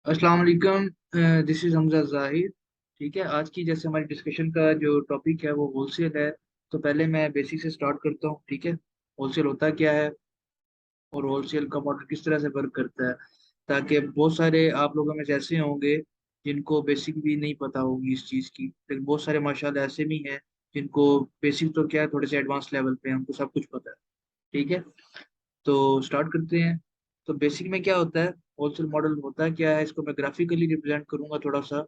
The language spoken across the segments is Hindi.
अस्सलाम वालेकुम। This is Hamza Zahid. ठीक है, आज की जैसे हमारी डिस्कशन का जो टॉपिक है वो होलसेल है। तो पहले मैं बेसिक से स्टार्ट करता हूँ। ठीक है, होलसेल होता क्या है और होलसेल का मॉडल किस तरह से वर्क करता है, ताकि बहुत सारे आप लोगों में से ऐसे होंगे जिनको बेसिक भी नहीं पता होगी इस चीज़ की, लेकिन बहुत सारे माशाल्लाह ऐसे भी हैं जिनको बेसिक तो क्या है, थोड़े से एडवांस लेवल पे हमको सब कुछ पता है। ठीक है, तो स्टार्ट करते हैं। तो बेसिक में क्या होता है, होलसेल मॉडल होता है क्या है, इसको मैं ग्राफिकली रिप्रेजेंट करूंगा थोड़ा सा,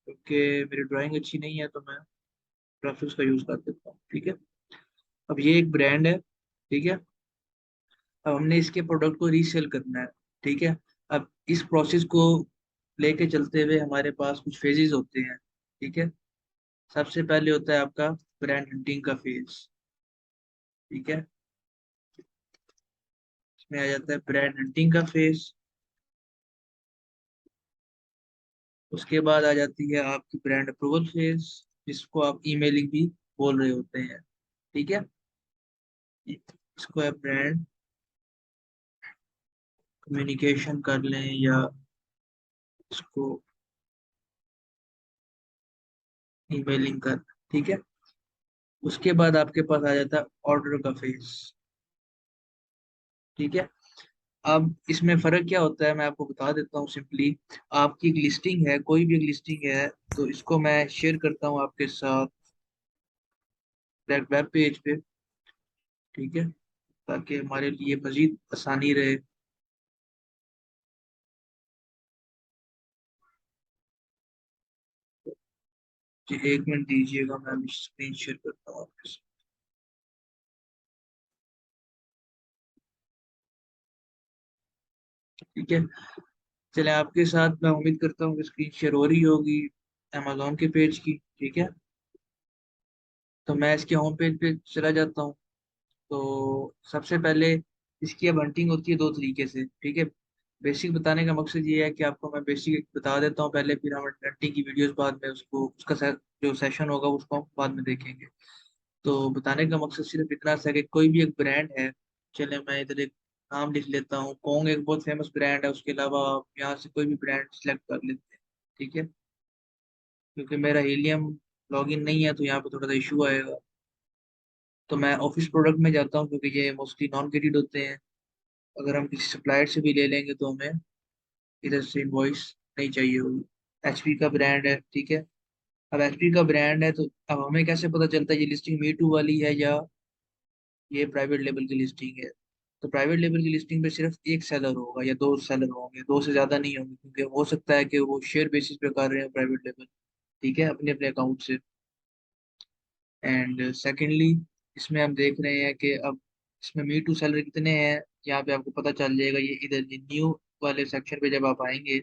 क्योंकि मेरी ड्राइंग अच्छी नहीं है तो मैं ग्राफिक्स का यूज कर देता हूँ। ठीक है, अब ये एक ब्रांड है। ठीक है, अब हमने इसके प्रोडक्ट को रीसेल करना है। ठीक है, अब इस प्रोसेस को लेके चलते हुए हमारे पास कुछ फेजेस होते हैं। ठीक है, सबसे पहले होता है आपका ब्रांड हंटिंग का फेज। ठीक है, इसमें आ जाता है ब्रांड हंटिंग का फेज। उसके बाद आ जाती है आपकी ब्रांड अप्रूवल फेज, जिसको आप ईमेलिंग भी बोल रहे होते हैं। ठीक है, इसको आप ब्रांड कम्युनिकेशन कर लें या इसको ईमेलिंग कर। ठीक है, उसके बाद आपके पास आ जाता है ऑर्डर का फेज। ठीक है, अब इसमें फर्क क्या होता है मैं आपको बता देता हूँ सिंपली। आपकी एक लिस्टिंग है, कोई भी एक लिस्टिंग है, तो इसको मैं शेयर करता हूँ आपके साथ वेब पेज पे। ठीक है, ताकि हमारे लिए मजीद आसानी रहे। जी एक मिनट दीजिएगा, मैं अभी स्क्रीन शेयर करता हूँ आपके साथ। ठीक है, चले आपके साथ, मैं उम्मीद करता हूँ कि स्क्रीन शेयर हो रही होगी अमेजोन के पेज की। ठीक है, तो मैं इसके होम पेज पे चला जाता हूँ। तो सबसे पहले इसकी अब हंटिंग होती है दो तरीके से। ठीक है, बेसिक बताने का मकसद ये है कि आपको मैं बेसिक बता देता हूँ पहले, फिर हम हंटिंग की वीडियोस बाद में उसको उसका जो सेशन होगा उसको हम बाद में देखेंगे। तो बताने का मकसद सिर्फ इतना सा है कि कोई भी एक ब्रांड है, चले मैं इधर एक नाम लिख लेता हूँ, कोंग एक बहुत फेमस ब्रांड है, उसके अलावा आप यहाँ से कोई भी ब्रांड सेलेक्ट कर लेते हैं। ठीक है, क्योंकि मेरा हीलियम लॉगिन नहीं है तो यहाँ पे थोड़ा सा इशू आएगा। तो मैं ऑफिस प्रोडक्ट में जाता हूँ क्योंकि ये मोस्टली नॉन क्रेडिट होते हैं। अगर हम किसी सप्लायर से भी ले लेंगे तो हमें इधर से इनवॉइस नहीं चाहिए होगी। एचपी का ब्रांड है। ठीक है, अब एचपी का ब्रांड है तो अब हमें कैसे पता चलता है ये लिस्टिंग मी टू वाली है या ये प्राइवेट लेवल की लिस्टिंग है। तो प्राइवेट लेवल की लिस्टिंग पे सिर्फ एक सेलर होगा या दो सेलर होंगे, दो से ज्यादा नहीं होंगे, क्योंकि हो सकता है कि वो शेयर बेसिस पे कर रहे हैं प्राइवेट लेवल। ठीक है, अपने अपने अकाउंट से। एंड सेकेंडली, इसमें हम देख रहे हैं कि अब इसमें मी टू सेलर कितने हैं, यहाँ पे आपको पता चल जाएगा। ये इधर ये न्यू वाले सेक्शन पे जब आप आएंगे,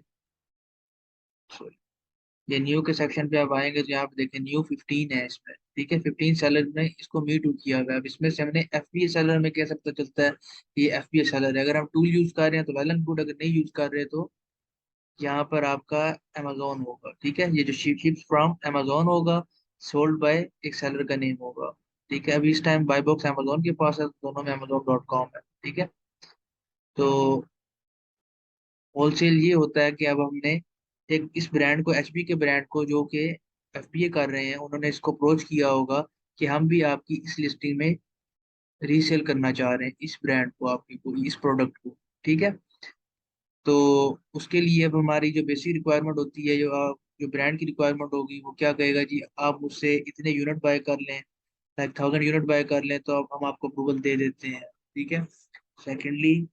ये न्यू के सेक्शन पे आप आएंगे तो यहाँ पे देखें न्यू 15 है इसमें। ठीक है, 15 सेलर ने इसको मी टू किया हुआ है। अब इसमें से हमने एफबीए सेलर में कैसे पता चलता है कि ये एफबीए सेलर है। अगर हम टूल यूज कर रहे हैं तो वेल एंड गुड, अगर नहीं यूज कर रहे तो यहाँ पर आपका अमेजोन होगा। ठीक है, ये जो शिप्स फ्रॉम अमेजोन होगा, सोल्ड बाय एक सेलर का नेम होगा। ठीक है, अभी इस टाइम बाय बॉक्स अमेजोन के पास है, दोनों में amazon.com है। ठीक है, तो होलसेल ये होता है कि अब हमने एक इस ब्रांड को, एचपी के ब्रांड को जो कि एफबीए कर रहे हैं, उन्होंने इसको अप्रोच किया होगा कि हम भी आपकी इस लिस्टिंग में रीसेल करना चाह रहे हैं इस ब्रांड को, आपकी को इस प्रोडक्ट को। ठीक है, तो उसके लिए अब हमारी जो बेसिक रिक्वायरमेंट होती है, जो ब्रांड की रिक्वायरमेंट होगी, वो क्या कहेगा जी, आप मुझसे इतने यूनिट बाय कर लें, लाइक 1000 यूनिट बाय कर लें तो अब हम आपको अप्रूवल दे देते हैं। ठीक है, सेकेंडली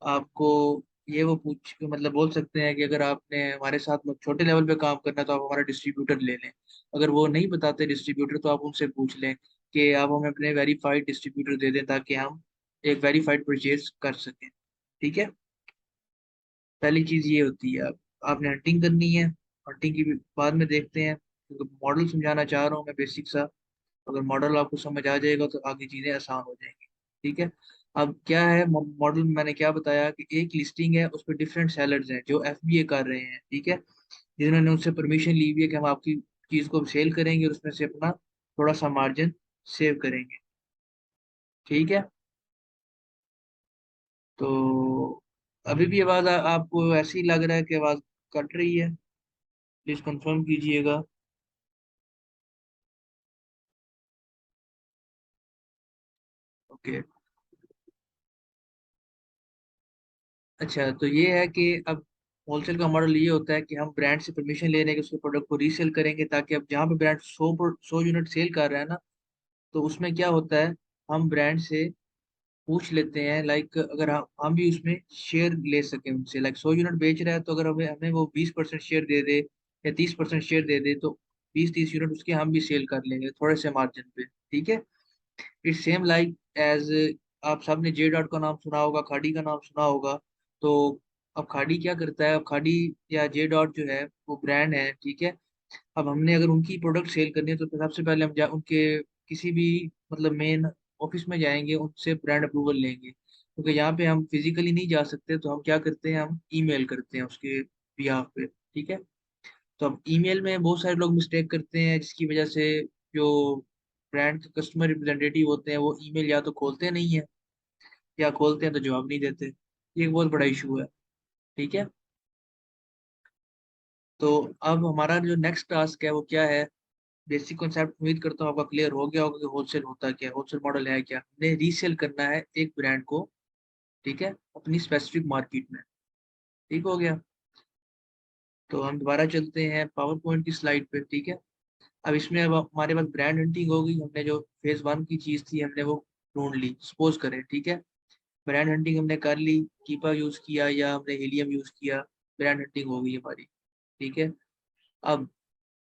आपको ये वो पूछ के मतलब बोल सकते हैं कि अगर आपने हमारे साथ में छोटे लेवल पे काम करना है तो आप हमारा डिस्ट्रीब्यूटर ले लें। अगर वो नहीं बताते डिस्ट्रीब्यूटर तो आप उनसे पूछ लें कि आप हमें अपने वेरीफाइड डिस्ट्रीब्यूटर दे दें, ताकि हम एक वेरीफाइड परचेज कर सकें। ठीक है, पहली चीज ये होती है। आपने हंटिंग करनी है, हंटिंग की भी बाद में देखते हैं, क्योंकि मॉडल समझाना चाह रहा हूँ मैं बेसिक सा। अगर मॉडल आपको समझ आ जाएगा तो आगे चीजें आसान हो जाएंगी। ठीक है, अब क्या है मॉडल में मैंने क्या बताया कि एक लिस्टिंग है, उस पर डिफरेंट सेलर्स हैं जो एफबीए कर रहे हैं। ठीक है, जिन्होंने उनसे परमिशन ली हुई है कि हम आपकी चीज को सेल करेंगे और उसमें से अपना थोड़ा सा मार्जिन सेव करेंगे। ठीक है, तो अभी भी आवाज आपको ऐसी लग रहा है कि आवाज कट रही है, प्लीज कंफर्म कीजिएगा। ओके। अच्छा, तो ये है कि अब होलसेल का मॉडल ये होता है कि हम ब्रांड से परमिशन ले रहे हैं कि उसके प्रोडक्ट को रीसेल करेंगे, ताकि अब जहाँ पे ब्रांड 100 यूनिट सेल कर रहा है ना, तो उसमें क्या होता है, हम ब्रांड से पूछ लेते हैं, लाइक अगर हम भी उसमें शेयर ले सकें उनसे, लाइक 100 यूनिट बेच रहा है तो अगर हमें हमें वो 20% शेयर दे दे या 30% शेयर दे दे, तो 20-30 यूनिट उसके हम भी सेल कर लेंगे थोड़े से मार्जिन पे। ठीक है। इट्स सेम लाइक एज, आप सबने जे डॉट का नाम सुना होगा, खाड़ी का नाम सुना होगा। तो अब खाड़ी क्या करता है, अब खाड़ी या जे डॉट जो है वो ब्रांड है, ठीक है। अब हमने अगर उनकी प्रोडक्ट सेल करनी है तो सबसे पहले हम उनके किसी भी मतलब मेन ऑफिस में जाएंगे, उनसे ब्रांड अप्रूवल लेंगे, क्योंकि यहाँ पे हम फिजिकली नहीं जा सकते, तो हम क्या करते हैं, हम ईमेल करते हैं उसके बिहाफ पे। ठीक है। तो अब ईमेल में बहुत सारे लोग मिस्टेक करते हैं, जिसकी वजह से जो ब्रांड के कस्टमर रिप्रेजेंटेटिव होते हैं वो ईमेल या तो खोलते नहीं है, या खोलते हैं तो जवाब नहीं देते। ये एक बहुत बड़ा इशू है। ठीक है। तो अब हमारा जो नेक्स्ट टास्क है वो क्या है, बेसिक कॉन्सेप्ट उम्मीद करता हूँ आपका क्लियर हो गया होगा कि होलसेल होता क्या है, होलसेल मॉडल है क्या। हमने रीसेल करना है एक ब्रांड को, ठीक है, अपनी स्पेसिफिक मार्केट में। ठीक हो गया। तो हम दोबारा चलते हैं पावर पॉइंट की स्लाइड पे। ठीक है। अब इसमें अब हमारे पास ब्रांड हंटिंग होगी, हमने जो फेज 1 की चीज थी हमने वो ढूंढ ली, सपोज करें। ठीक है। ब्रांड हंटिंग हमने कर ली, कीपा यूज किया या हमने हीलियम यूज किया, ब्रांड हंटिंग हो गई हमारी। ठीक है। अब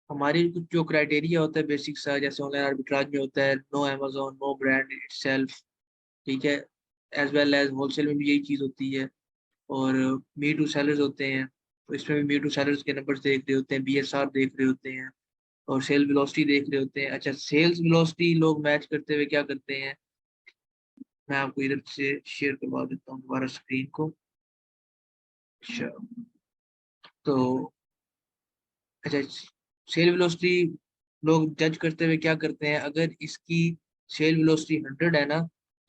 हमारी कुछ जो क्राइटेरिया होता है बेसिक सा, जैसे ऑनलाइन आर्बिट्राज में होता है, no Amazon, no brand itself. ठीक है। एज वेल एज होलसेल में भी यही चीज होती है। और मी टू सेलर्स होते हैं, तो इसमें भी मी टू सेलर्स के नंबर देख रहे होते हैं, बीएसआर देख रहे होते हैं, और सेल वेलोसिटी देख रहे होते हैं। अच्छा, सेल्स वेलोसिटी लोग मैच करते हुए क्या करते हैं, मैं आपको इधर से शेयर करवा देता हूँ दोबारा स्क्रीन को। अच्छा, तो अच्छा, सेल वेलोसिटी लोग जज करते हुए क्या करते हैं, अगर इसकी सेल वेलोसिटी 100 है ना,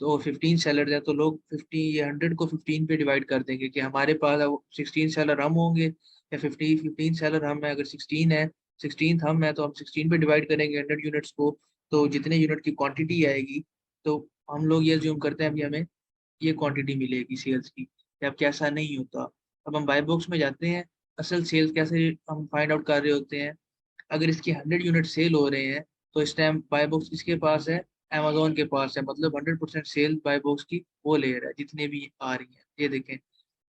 तो 15 सेलर है, तो लोग 15, ये 100 को 15 पे डिवाइड कर देंगे कि हमारे पास 16 सेलर हम होंगे, या 15 सेलर हम है, अगर 16 है, 16 हम है, तो हम 16 पे डिवाइड करेंगे 100 यूनिट्स को। तो जितने यूनिट की क्वांटिटी आएगी, तो हम लोग ये ज्यूम करते हैं अभी हमें ये क्वांटिटी मिलेगी सेल्स की। अब कैसा नहीं होता। अब हम बाय बॉक्स में जाते हैं, असल सेल्स कैसे हम फाइंड आउट कर रहे होते हैं, अगर इसके 100 यूनिट सेल हो रहे हैं, तो इस टाइम बाय बॉक्स किसके पास है, अमेजोन के पास है, मतलब 100% सेल बाय बॉक्स की वो ले रहा है जितने भी आ रही है। ये देखें,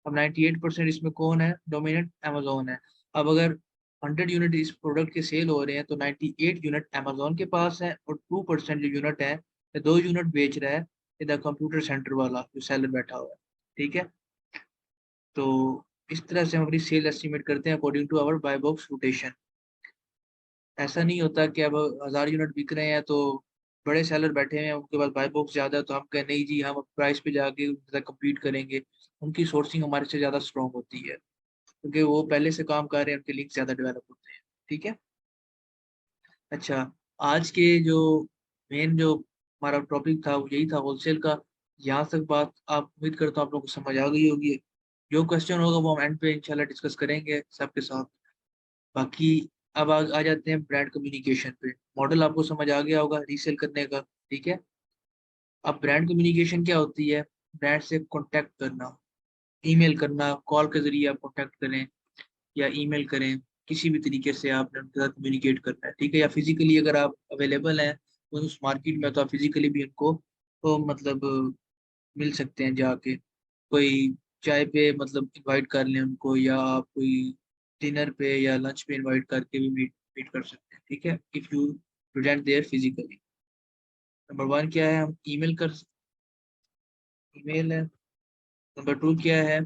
अब 98% इसमें कौन है डोमिनेंट, अमेजोन है। अब अगर 100 यूनिट इस प्रोडक्ट के सेल हो रहे हैं, तो 98 यूनिट अमेजोन के पास है, और 2% जो यूनिट है, 2 यूनिट बेच रहा है इधर कंप्यूटर सेंटर वाला जो सेलर बैठा हुआ है। ठीक है। तो इस तरह से हम अपनी सेल एस्टिमेट करते हैं according to our buy box rotation. ऐसा नहीं होता कि अब 1000 यूनिट बिक रहे हैं, तो बड़े सेलर बैठे हुए हैं उनके पास बाय बॉक्स ज्यादा है, तो हम कहें नहीं जी हम प्राइस पे जाके उनके साथ compete करेंगे। उनकी सोर्सिंग हमारे से ज्यादा स्ट्रांग होती है, क्योंकि वो पहले से काम कर रहे हैं, उनके लिंक ज्यादा डेवलप होते हैं। ठीक है। अच्छा, आज के जो मेन जो हमारा टॉपिक था वो यही था, होलसेल का। यहाँ तक बात आप उम्मीद करता हूँ आप लोगों को समझ आ गई होगी। जो क्वेश्चन होगा वो हम एंड पे इंशाल्लाह डिस्कस करेंगे सबके साथ। बाकी अब आ जाते हैं ब्रांड कम्युनिकेशन पे। मॉडल आपको समझ आ गया होगा रीसेल करने का। ठीक है। अब ब्रांड कम्युनिकेशन क्या होती है, ब्रांड से कांटेक्ट करना, ईमेल करना, कॉल के जरिए आप कांटेक्ट करें या ईमेल करें, किसी भी तरीके से आपने उनके साथ कम्युनिकेट करना है। ठीक है। या फिजिकली अगर आप अवेलेबल हैं उस मार्केट में, तो आप फिजिकली भी उनको तो मतलब मिल सकते हैं जाके, कोई चाय पे मतलब इनवाइट कर लें उनको, या आप कोई डिनर पे या लंच पे इनवाइट करके भी मीट मीट कर सकते हैं। ठीक है, if you present there physically. Number 1 क्या है, हम ईमेल कर, ईमेल है। नंबर 2 क्या है,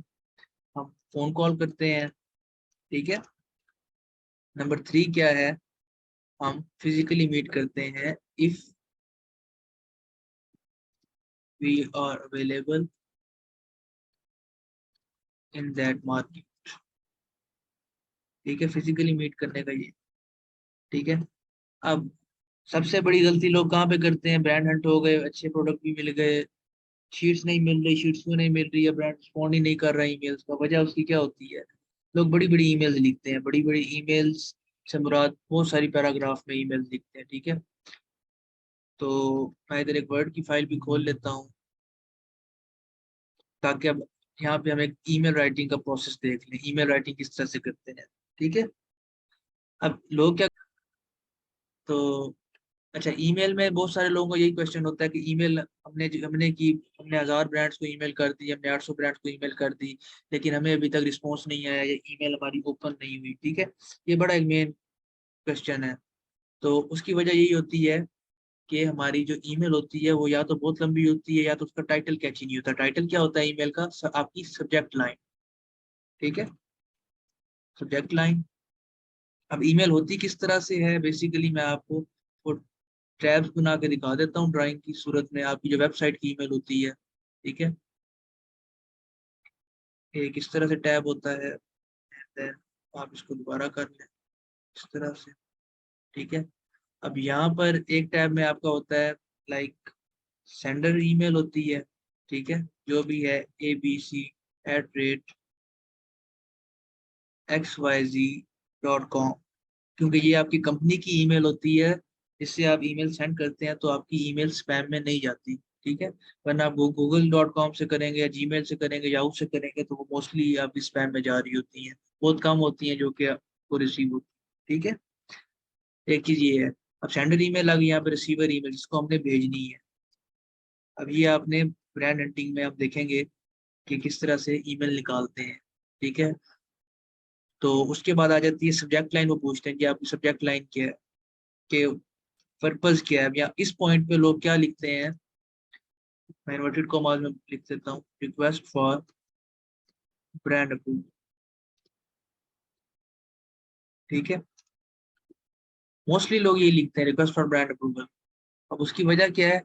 हम फोन कॉल करते हैं। ठीक है। नंबर 3 क्या है, हम फिजिकली मीट करते हैं, if we are available in that market. ठीक है, फिजिकली मीट करने का ये। ठीक है। अब सबसे बड़ी गलती लोग कहाँ पे करते हैं, ब्रांड हंट हो गए, अच्छे प्रोडक्ट भी मिल गए, शीट्स नहीं मिल रही, शीट्स क्यों नहीं मिल रही है, ब्रांड रिस्पॉन्ड ही नहीं कर रहा ईमेल्स का, वजह उसकी क्या होती है, लोग बड़ी बड़ी ईमेल्स लिखते हैं, बड़ी बड़ी ईमेल्स से मुराद बहुत सारी पैराग्राफ में ईमेल्स लिखते हैं, ठीक है। तो मैं इधर एक वर्ड की फाइल भी खोल लेता हूँ, ताकि अब यहाँ पे हम एक ईमेल राइटिंग का प्रोसेस देख लें, ईमेल राइटिंग किस तरह से करते हैं, ठीक है। अब लोग क्या, तो अच्छा, ईमेल में बहुत सारे लोगों को यही क्वेश्चन होता है कि ईमेल हमने 1000 ब्रांड्स को ईमेल कर दी, हमने 800 ब्रांड्स को ईमेल कर दी, लेकिन हमें अभी तक रिस्पॉन्स नहीं आया, ये ईमेल हमारी ओपन नहीं हुई, ठीक है। ये बड़ा एक मेन क्वेश्चन है। तो उसकी वजह यही होती है कि हमारी जो ईमेल होती है वो या तो बहुत लंबी होती है, या तो उसका टाइटल कैची नहीं होता। टाइटल क्या होता है ईमेल का? आपकी सब्जेक्ट लाइन, ठीक है, सब्जेक्ट लाइन। अब ईमेल होती किस तरह से है, बेसिकली मैं आपको वो टैब्स बना के दिखा देता हूँ ड्राइंग की सूरत में। आपकी जो वेबसाइट की ईमेल होती है, ठीक है, एक इस तरह से टैब होता है, then आप इसको दोबारा कर लें इस तरह से, ठीक है। अब यहाँ पर एक टैब में आपका होता है लाइक सेंडर ईमेल होती है, ठीक है, जो भी है abc@xyz.com, क्योंकि ये आपकी कंपनी की ईमेल होती है। इससे आप ईमेल सेंड करते हैं तो आपकी ईमेल स्पैम में नहीं जाती, ठीक है। वरना आप google.com से करेंगे या जीमेल से करेंगे, याहू से करेंगे, तो वो मोस्टली आपकी स्पैम में जा रही होती हैं, बहुत कम होती हैं जो कि आपको रिसीव होती है, ठीक है। एक चीज ये है। अब सेंडर ईमेल आ गई, यहाँ पे रिसीवर ईमेल जिसको हमने भेजनी है। अब ये आपने ब्रांड हंटिंग में आप देखेंगे कि किस तरह से ईमेल निकालते हैं, ठीक है। तो उसके बाद आ जाती है सब्जेक्ट लाइन, वो पूछते हैं कि आपकी सब्जेक्ट लाइन क्या है, कि पर्पस क्या है, या इस पॉइंट पे लोग क्या लिखते हैं। मैं इन्वर्टेड कॉमास में लिख देता हूँ, रिक्वेस्ट फॉर ब्रांड अप्रूवल, ठीक है। मोस्टली लोग ये लिखते हैं, रिक्वेस्ट फॉर ब्रांड अप्रूवल। अब उसकी वजह क्या है?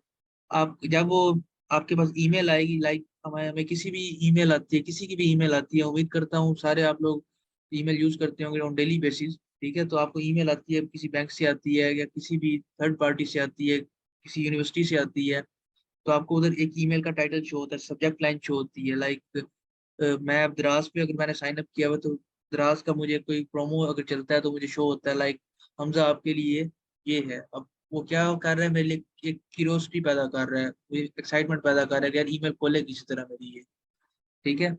आप जब वो आपके पास ईमेल आएगी, लाइक हमें हमें किसी भी ईमेल आती है, किसी की भी ईमेल आती है, उम्मीद करता हूँ सारे आप लोग ईमेल यूज करते होंगे ऑन डेली बेसिस, ठीक है। तो आपको ईमेल आती है, किसी बैंक से आती है या किसी भी थर्ड पार्टी से आती है, किसी यूनिवर्सिटी से आती है। तो आपको उधर एक ईमेल का टाइटल शो होता है, सब्जेक्ट लाइन शो होती है, लाइक मैं अब द्रास पे अगर मैंने साइन अप किया हुआ, तो द्रास का मुझे कोई प्रोमो अगर चलता है तो मुझे शो होता है लाइक हमजा आपके लिए ये है। अब वो क्या कर रहा है, मेरे लिए एक क्यूरियोसिटी पैदा कर रहा है, एक्साइटमेंट पैदा कर रहा है कि यार ईमेल खोले किसी तरह मेरी ये, ठीक है।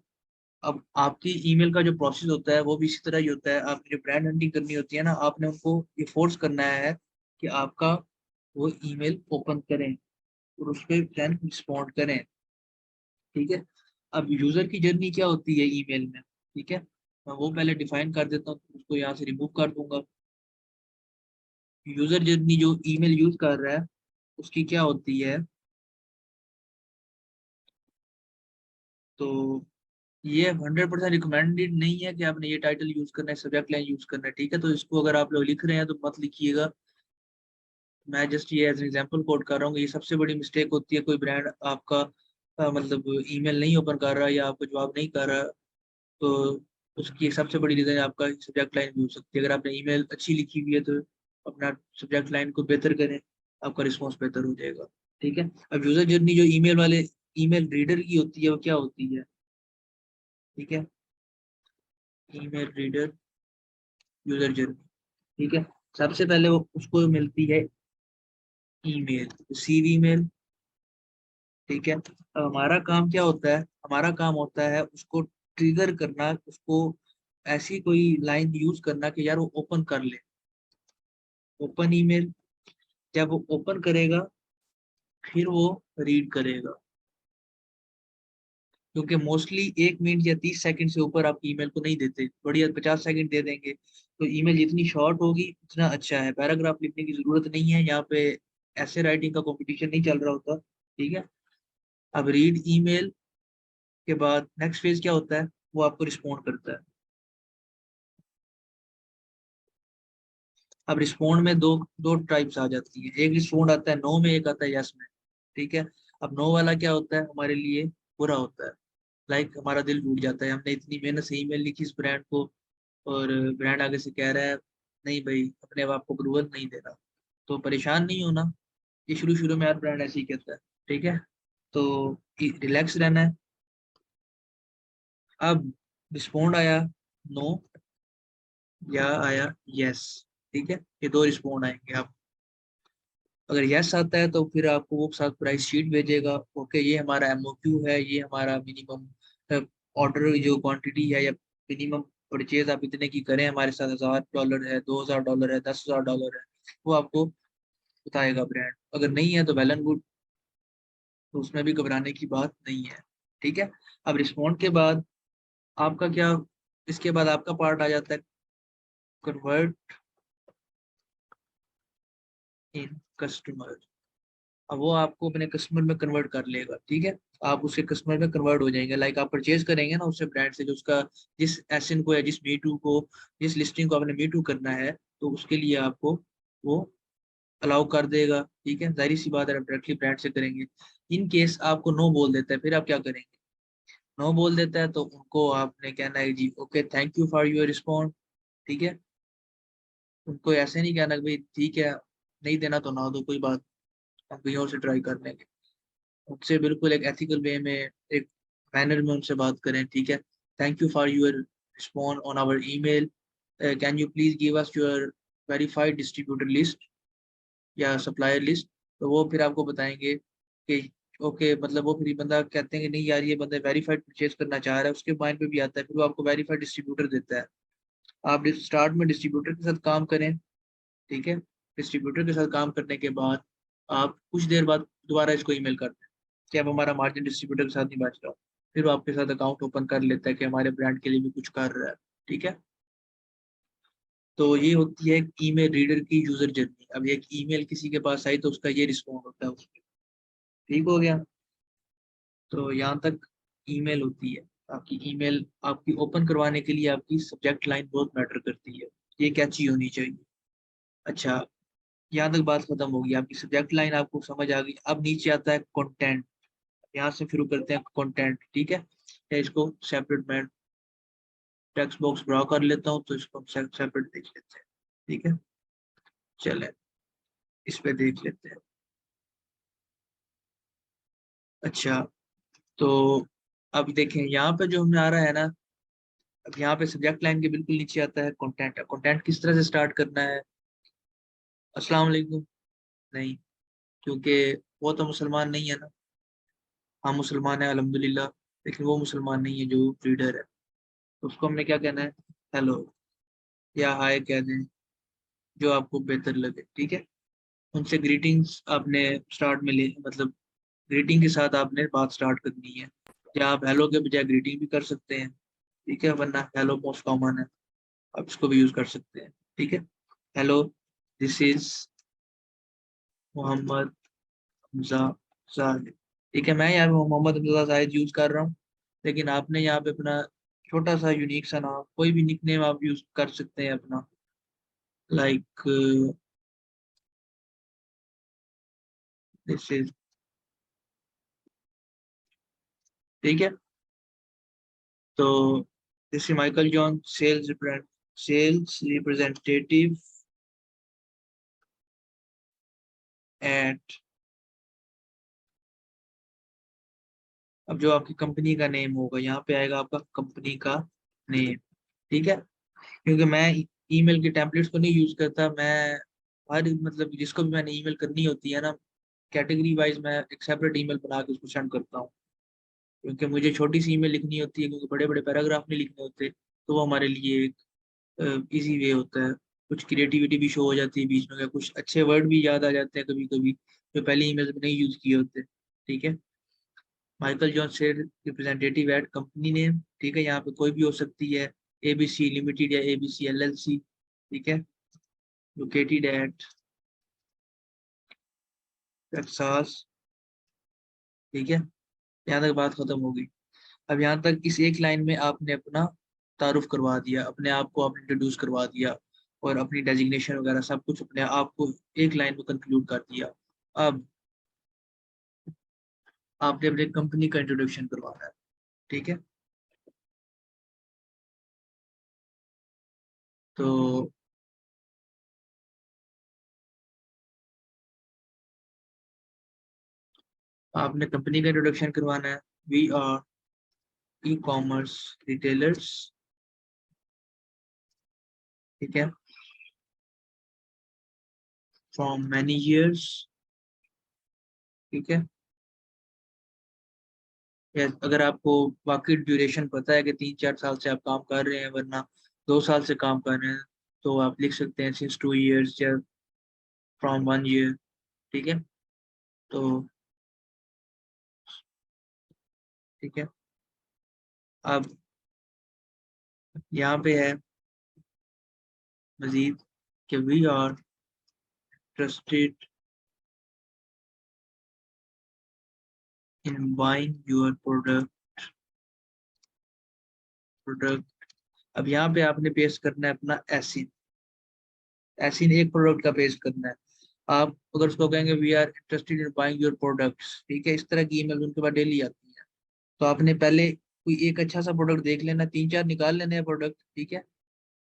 अब आपकी ईमेल का जो प्रोसेस होता है वो भी इसी तरह ही होता है। आपकी जो ब्रांड हंटिंग करनी होती है ना, आपने उनको ये फोर्स करना है कि आपका वो ईमेल ओपन करें और उस पर देन रिस्पॉन्ड करें, ठीक है। अब यूजर की जर्नी क्या होती है ईमेल में, ठीक है, मैं वो पहले डिफाइन कर देता हूँ, उसको यहाँ से रिमूव कर दूंगा। यूजर जर्नी जो ईमेल यूज कर रहा है उसकी क्या होती है, तो ये 100% रिकमेंडेड नहीं है कि आपने ये टाइटल यूज करना है, सब्जेक्ट लाइन यूज करना है, ठीक है। तो इसको अगर आप लोग लिख रहे हैं तो मत लिखिएगा, मैं जस्ट ये एज एग्जांपल कोट कर रहा हूँ। ये सबसे बड़ी मिस्टेक होती है, कोई ब्रांड आपका मतलब ईमेल नहीं ओपन कर रहा है या आपको जवाब नहीं कर रहा, तो उसकी एक सबसे बड़ी रीजन आपका सब्जेक्ट लाइन भी हो सकती है। अगर आपने ईमेल अच्छी लिखी हुई है तो अपना सब्जेक्ट लाइन को बेहतर करें, आपका रिस्पॉन्स बेहतर हो जाएगा, ठीक है। अब यूजर जर्नी जो ईमेल वाले ईमेल रीडर की होती है वो क्या होती है, ठीक है, ईमेल रीडर यूजर जर्नी, ठीक है। सबसे पहले वो उसको मिलती है ईमेल, रिसीव ईमेल, ठीक है। अब हमारा काम क्या होता है? हमारा काम होता है उसको ट्रिगर करना, उसको ऐसी कोई लाइन यूज करना कि यार वो ओपन कर ले, ओपन ईमेल। जब वो ओपन करेगा फिर वो रीड करेगा, क्योंकि मोस्टली 1 मिनट या 30 सेकंड से ऊपर आप ईमेल को नहीं देते, बढ़िया 50 सेकंड दे देंगे। तो ईमेल जितनी शॉर्ट होगी उतना अच्छा है, पैराग्राफ लिखने की जरूरत नहीं है यहाँ पे, ऐसे राइटिंग का कंपटीशन नहीं चल रहा होता, ठीक है। अब रीड ईमेल के बाद नेक्स्ट फेज क्या होता है, वो आपको रिस्पॉन्ड करता है। अब रिस्पॉन्ड में दो दो टाइप्स आ जाती है, एक रिस्पॉन्ड आता है नो में, एक आता है यस में, ठीक है। अब नो वाला क्या होता है, हमारे लिए बुरा होता है, लाइक हमारा दिल टूट जाता है, हमने इतनी मेहनत से ईमेल लिखी इस ब्रांड को, और ब्रांड आगे से कह रहा है नहीं भाई अपने आप को अप्रूवल नहीं दे रहा। तो परेशान नहीं होना, ये शुरू शुरू में हर ब्रांड ऐसे ही कहता है, ठीक है। तो रिलैक्स रहना है। अब रिस्पॉन्ड आया, नो या आया यस। ठीक है, ये दो रिस्पॉन्ड आएंगे। आप अगर यस आता है तो फिर आपको वो साथ प्राइस शीट भेजेगा। ओके, ये हमारा एमओक्यू है, ये हमारा मिनिमम ऑर्डर जो क्वांटिटी है या मिनिमम परचेज आप इतने की करें हमारे साथ, $1000 है, $2000 है, $10,000 है, वो आपको बताएगा ब्रांड। अगर नहीं है तो वेल एंड गुड, तो उसमें भी घबराने की बात नहीं है। ठीक है। अब रिस्पॉन्ड के बाद आपका क्या, इसके बाद आपका पार्ट आ जाता है कन्वर्ट इन कस्टमर। अब वो आपको अपने कस्टमर में कन्वर्ट कर लेगा। ठीक है, आप उसके कस्टमर में कन्वर्ट हो जाएंगे। लाइक आप परचेज करेंगे ना उससे ब्रांड से, जो उसका जिस एसएन को या जिस मीटू को, जिस लिस्टिंग को आपने मीटू करना है, तो उसके लिए आपको वो अलाउ कर देगा। ठीक है, जाहिर सी बात है, आप डायरेक्टली ब्रांड से करेंगे। इन केस आपको नो बोल देता है, फिर आप क्या करेंगे? नो बोल देता है तो उनको आपने कहना है जी okay thank you for your respond. ठीक है, उनको ऐसे नहीं कहना कि भाई ठीक है, नहीं देना तो ना दो, कोई बात, हम कहीं और से ट्राई कर लेंगे। उनसे बिल्कुल एक एथिकल वे में, एक मैनर में उनसे बात करें। ठीक है, thank you for your respond on our email, can you please give us your verified distributor list या सप्लायर लिस्ट। तो वो फिर आपको बताएंगे कि ओके, मतलब वो फिर बंदा कहते हैं कि नहीं यार, ये बंदा वेरीफाइड परचेज करना चाह रहा है, उसके माइंड पे भी आता है, फिर वो आपको वेरीफाइड डिस्ट्रीब्यूटर देता है। आप स्टार्ट में डिस्ट्रीब्यूटर के साथ काम करें। ठीक है, डिस्ट्रीब्यूटर के साथ काम करने के बाद आप कुछ देर बाद दोबारा इसको ईमेल करते हैं कि अब हमारा मार्जिन डिस्ट्रीब्यूटर के साथ नहीं बच रहा। फिर वो आपके साथ अकाउंट ओपन कर लेता है कि हमारे ब्रांड के लिए भी कुछ कर रहा है। ठीक है, तो ये होती है एक ईमेल रीडर की यूजर जर्नी। अब एक ईमेल किसी के पास आई तो उसका ये रिस्पॉन्ड होता है उसमें। ठीक हो गया। तो यहाँ तक ईमेल होती है। आपकी ईमेल आपकी ओपन करवाने के लिए आपकी सब्जेक्ट लाइन बहुत मैटर करती है, ये कैची होनी चाहिए। अच्छा, यहाँ तक बात खत्म होगी, आपकी सब्जेक्ट लाइन आपको समझ आ गई। अब नीचे आता है कंटेंट। यहाँ से शुरू करते हैं कंटेंट। ठीक है, या इसको सेपरेट मैं टेक्स्ट बॉक्स ड्रा कर लेता हूँ, तो इसको सेपरेट देख लेते हैं। ठीक है, चले इस पे देख लेते हैं। अच्छा, तो अब देखें यहाँ पे जो हमें आ रहा है ना, अब यहाँ पे सब्जेक्ट लाइन के बिल्कुल नीचे आता है कंटेंट। कंटेंट किस तरह से स्टार्ट करना है? अस्सलाम वालेकुम नहीं, क्योंकि वो तो मुसलमान नहीं है ना। हम मुसलमान है अल्हम्दुलिल्लाह, लेकिन वो मुसलमान नहीं है जो रीडर है। तो उसको हमने क्या कहना है? हेलो या हाय कह दें, जो आपको बेहतर लगे। ठीक है, उनसे ग्रीटिंग्स आपने स्टार्ट में ले, मतलब ग्रीटिंग के साथ आपने बात स्टार्ट करनी है। या आप हेलो के बजाय ग्रीटिंग भी कर सकते हैं। ठीक है, वरना हेलो मोस्ट कॉमन है, आप इसको भी यूज कर सकते हैं। ठीक है, hello, this is Mohammad Hamza Zahid. ठीक है, मैं यहाँ पे मोहम्मद हमजा जाहिद यूज कर रहा हूँ, लेकिन आपने यहाँ पे अपना छोटा सा यूनिक सा नाम, कोई भी निक नेम आप यूज कर सकते हैं अपना। लाइक दिस इज, ठीक है, तो this is Michael John sales representative at. अब जो आपकी कंपनी का नेम होगा, यहाँ पे आएगा आपका कंपनी का नेम। ठीक है, क्योंकि मैं ईमेल के टेम्पलेट्स को नहीं यूज करता, मैं हर मतलब जिसको भी मैंने ईमेल करनी होती है ना, कैटेगरी वाइज मैं एक सेपरेट ईमेल बना के उसको सेंड करता हूँ। क्योंकि मुझे छोटी सी ईमेल लिखनी होती है, क्योंकि बड़े बड़े पैराग्राफ नहीं लिखने होते, तो वो हमारे लिए एक इजी वे होता है। कुछ क्रिएटिविटी भी शो हो जाती है बीच में, कुछ अच्छे वर्ड भी याद आ जाते हैं कभी कभी, जो पहले ईमेल में नहीं यूज किए होते। ठीक है, माइकल जॉन से रिप्रेजेंटेटिव एट कंपनी नेम। ठीक है, यहाँ पे कोई भी हो सकती है, एबीसी लिमिटेड या एबीसी एलएलसी। ठीक है, लोकेटेड एट टेक्सास। ठीक है, यहाँ तक बात खत्म हो गई। अब यहाँ तक इस एक लाइन में आपने अपना तारुफ करवा दिया, अपने आप को आपने इंट्रोड्यूस करवा दिया, और अपनी डेजिग्नेशन वगैरह सब कुछ अपने आप को एक लाइन में कंक्लूड कर दिया। अब आपने अपने कंपनी का इंट्रोडक्शन करवाना है। ठीक है, तो आपने कंपनी का इंट्रोडक्शन करवाना है। We are e commerce retailers ठीक है, फ्रॉम मैनी ईयर्स, ठीक है। या अगर आपको वाकई ड्यूरेशन पता है कि 3-4 साल से आप काम कर रहे हैं, वरना 2 साल से काम कर रहे हैं, तो आप लिख सकते हैं सिंस 2 years या फ्रॉम 1 year, ठीक है। तो ठीक है, अब यहाँ पे है मजीद कि we are trusted in buying your product. अब यहाँ पे आपने पेश करना है अपना एसिन, एसिन एक प्रोडक्ट का पेश करना है। आप अगर उसको कहेंगे we are interested in buying your products, ठीक है, इस तरह की ईमेल उनके पास डेली आती है। तो आपने पहले कोई एक अच्छा सा प्रोडक्ट देख लेना, 3-4 निकाल लेने हैं प्रोडक्ट, ठीक है।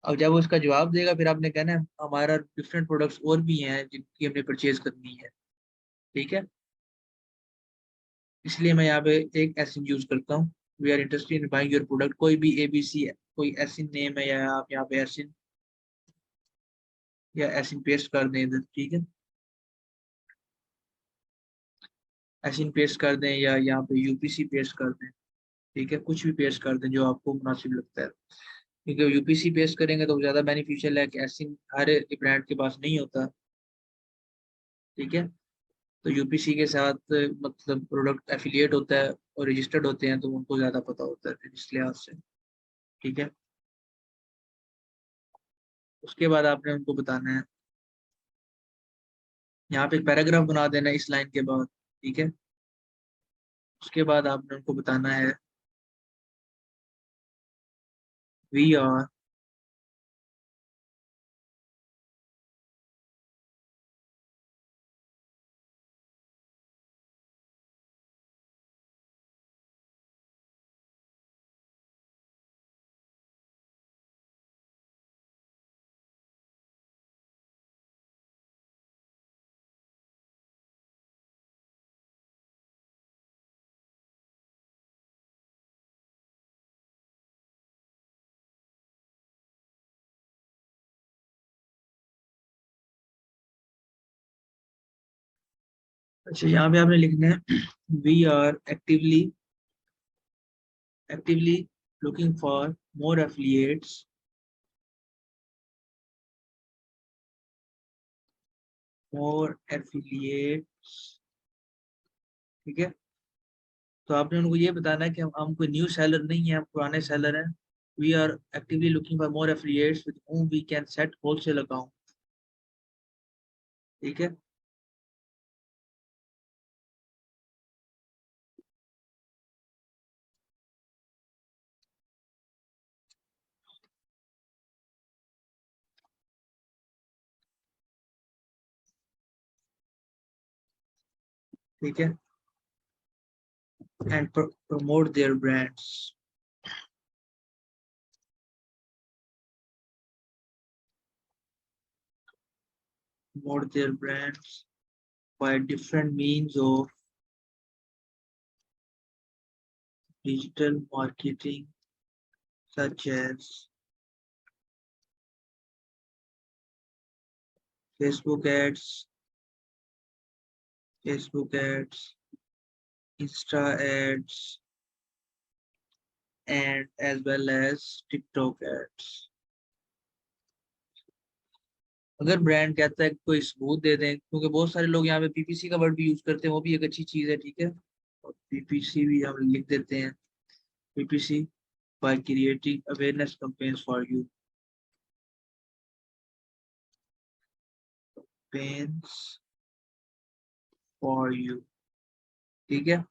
अब जब वो उसका जवाब देगा, फिर आपने कहना है हमारा डिफरेंट प्रोडक्ट्स और भी हैं जिनकी हमने परचेज करनी है, ठीक है। इसलिए मैं यहाँ पे एक एसिन यूज करता हूँ, we are interested in buying your product. कोई भी एबीसी कोई एसिन नेम है, या आप यहाँ पे एसिन या एसिन पेस्ट कर दें इधर, ठीक है। एसिन पेस्ट कर दें या यहाँ पे यूपीसी पेस्ट कर दें, ठीक है, कुछ भी पेस्ट कर दें जो आपको मुनासिब लगता है। क्योंकि यूपीसी पेस्ट करेंगे तो ज़्यादा बेनिफिशियल है कि एसिन हर ब्रांड के पास नहीं होता, ठीक है। तो यूपीसी के साथ मतलब प्रोडक्ट एफिलिएट होता है और रजिस्टर्ड होते हैं, तो उनको ज़्यादा पता होता है फिर इस लिहाज से, ठीक है। उसके बाद आपने उनको बताना है, यहाँ पे एक पैराग्राफ बना देना है इस लाइन के बाद, ठीक है। उसके बाद आपने उनको बताना है वी आर अच्छा, यहाँ पे आपने लिखना है we are actively looking for more affiliates, more affiliates, ठीक है। तो आपने उनको ये बताना है कि हम कोई न्यू सेलर नहीं है, हम पुराने सेलर हैं। We are actively looking for more affiliates with whom we can set wholesale account, ठीक है। ठीक है, and promote their brands, promote their brands by different means of digital marketing such as Facebook ads, Facebook ads, Insta ads, and as well as TikTok ads। अगर ब्रांड कहता है कि कोई सबूत दे दें, क्योंकि बहुत सारे लोग यहाँ पे पीपीसी का वर्ड भी यूज करते हैं, वो भी एक अच्छी चीज है, ठीक है। और पीपीसी भी हम लिख देते हैं, PPC by creating awareness campaigns for you, campaigns for you, ठीक है।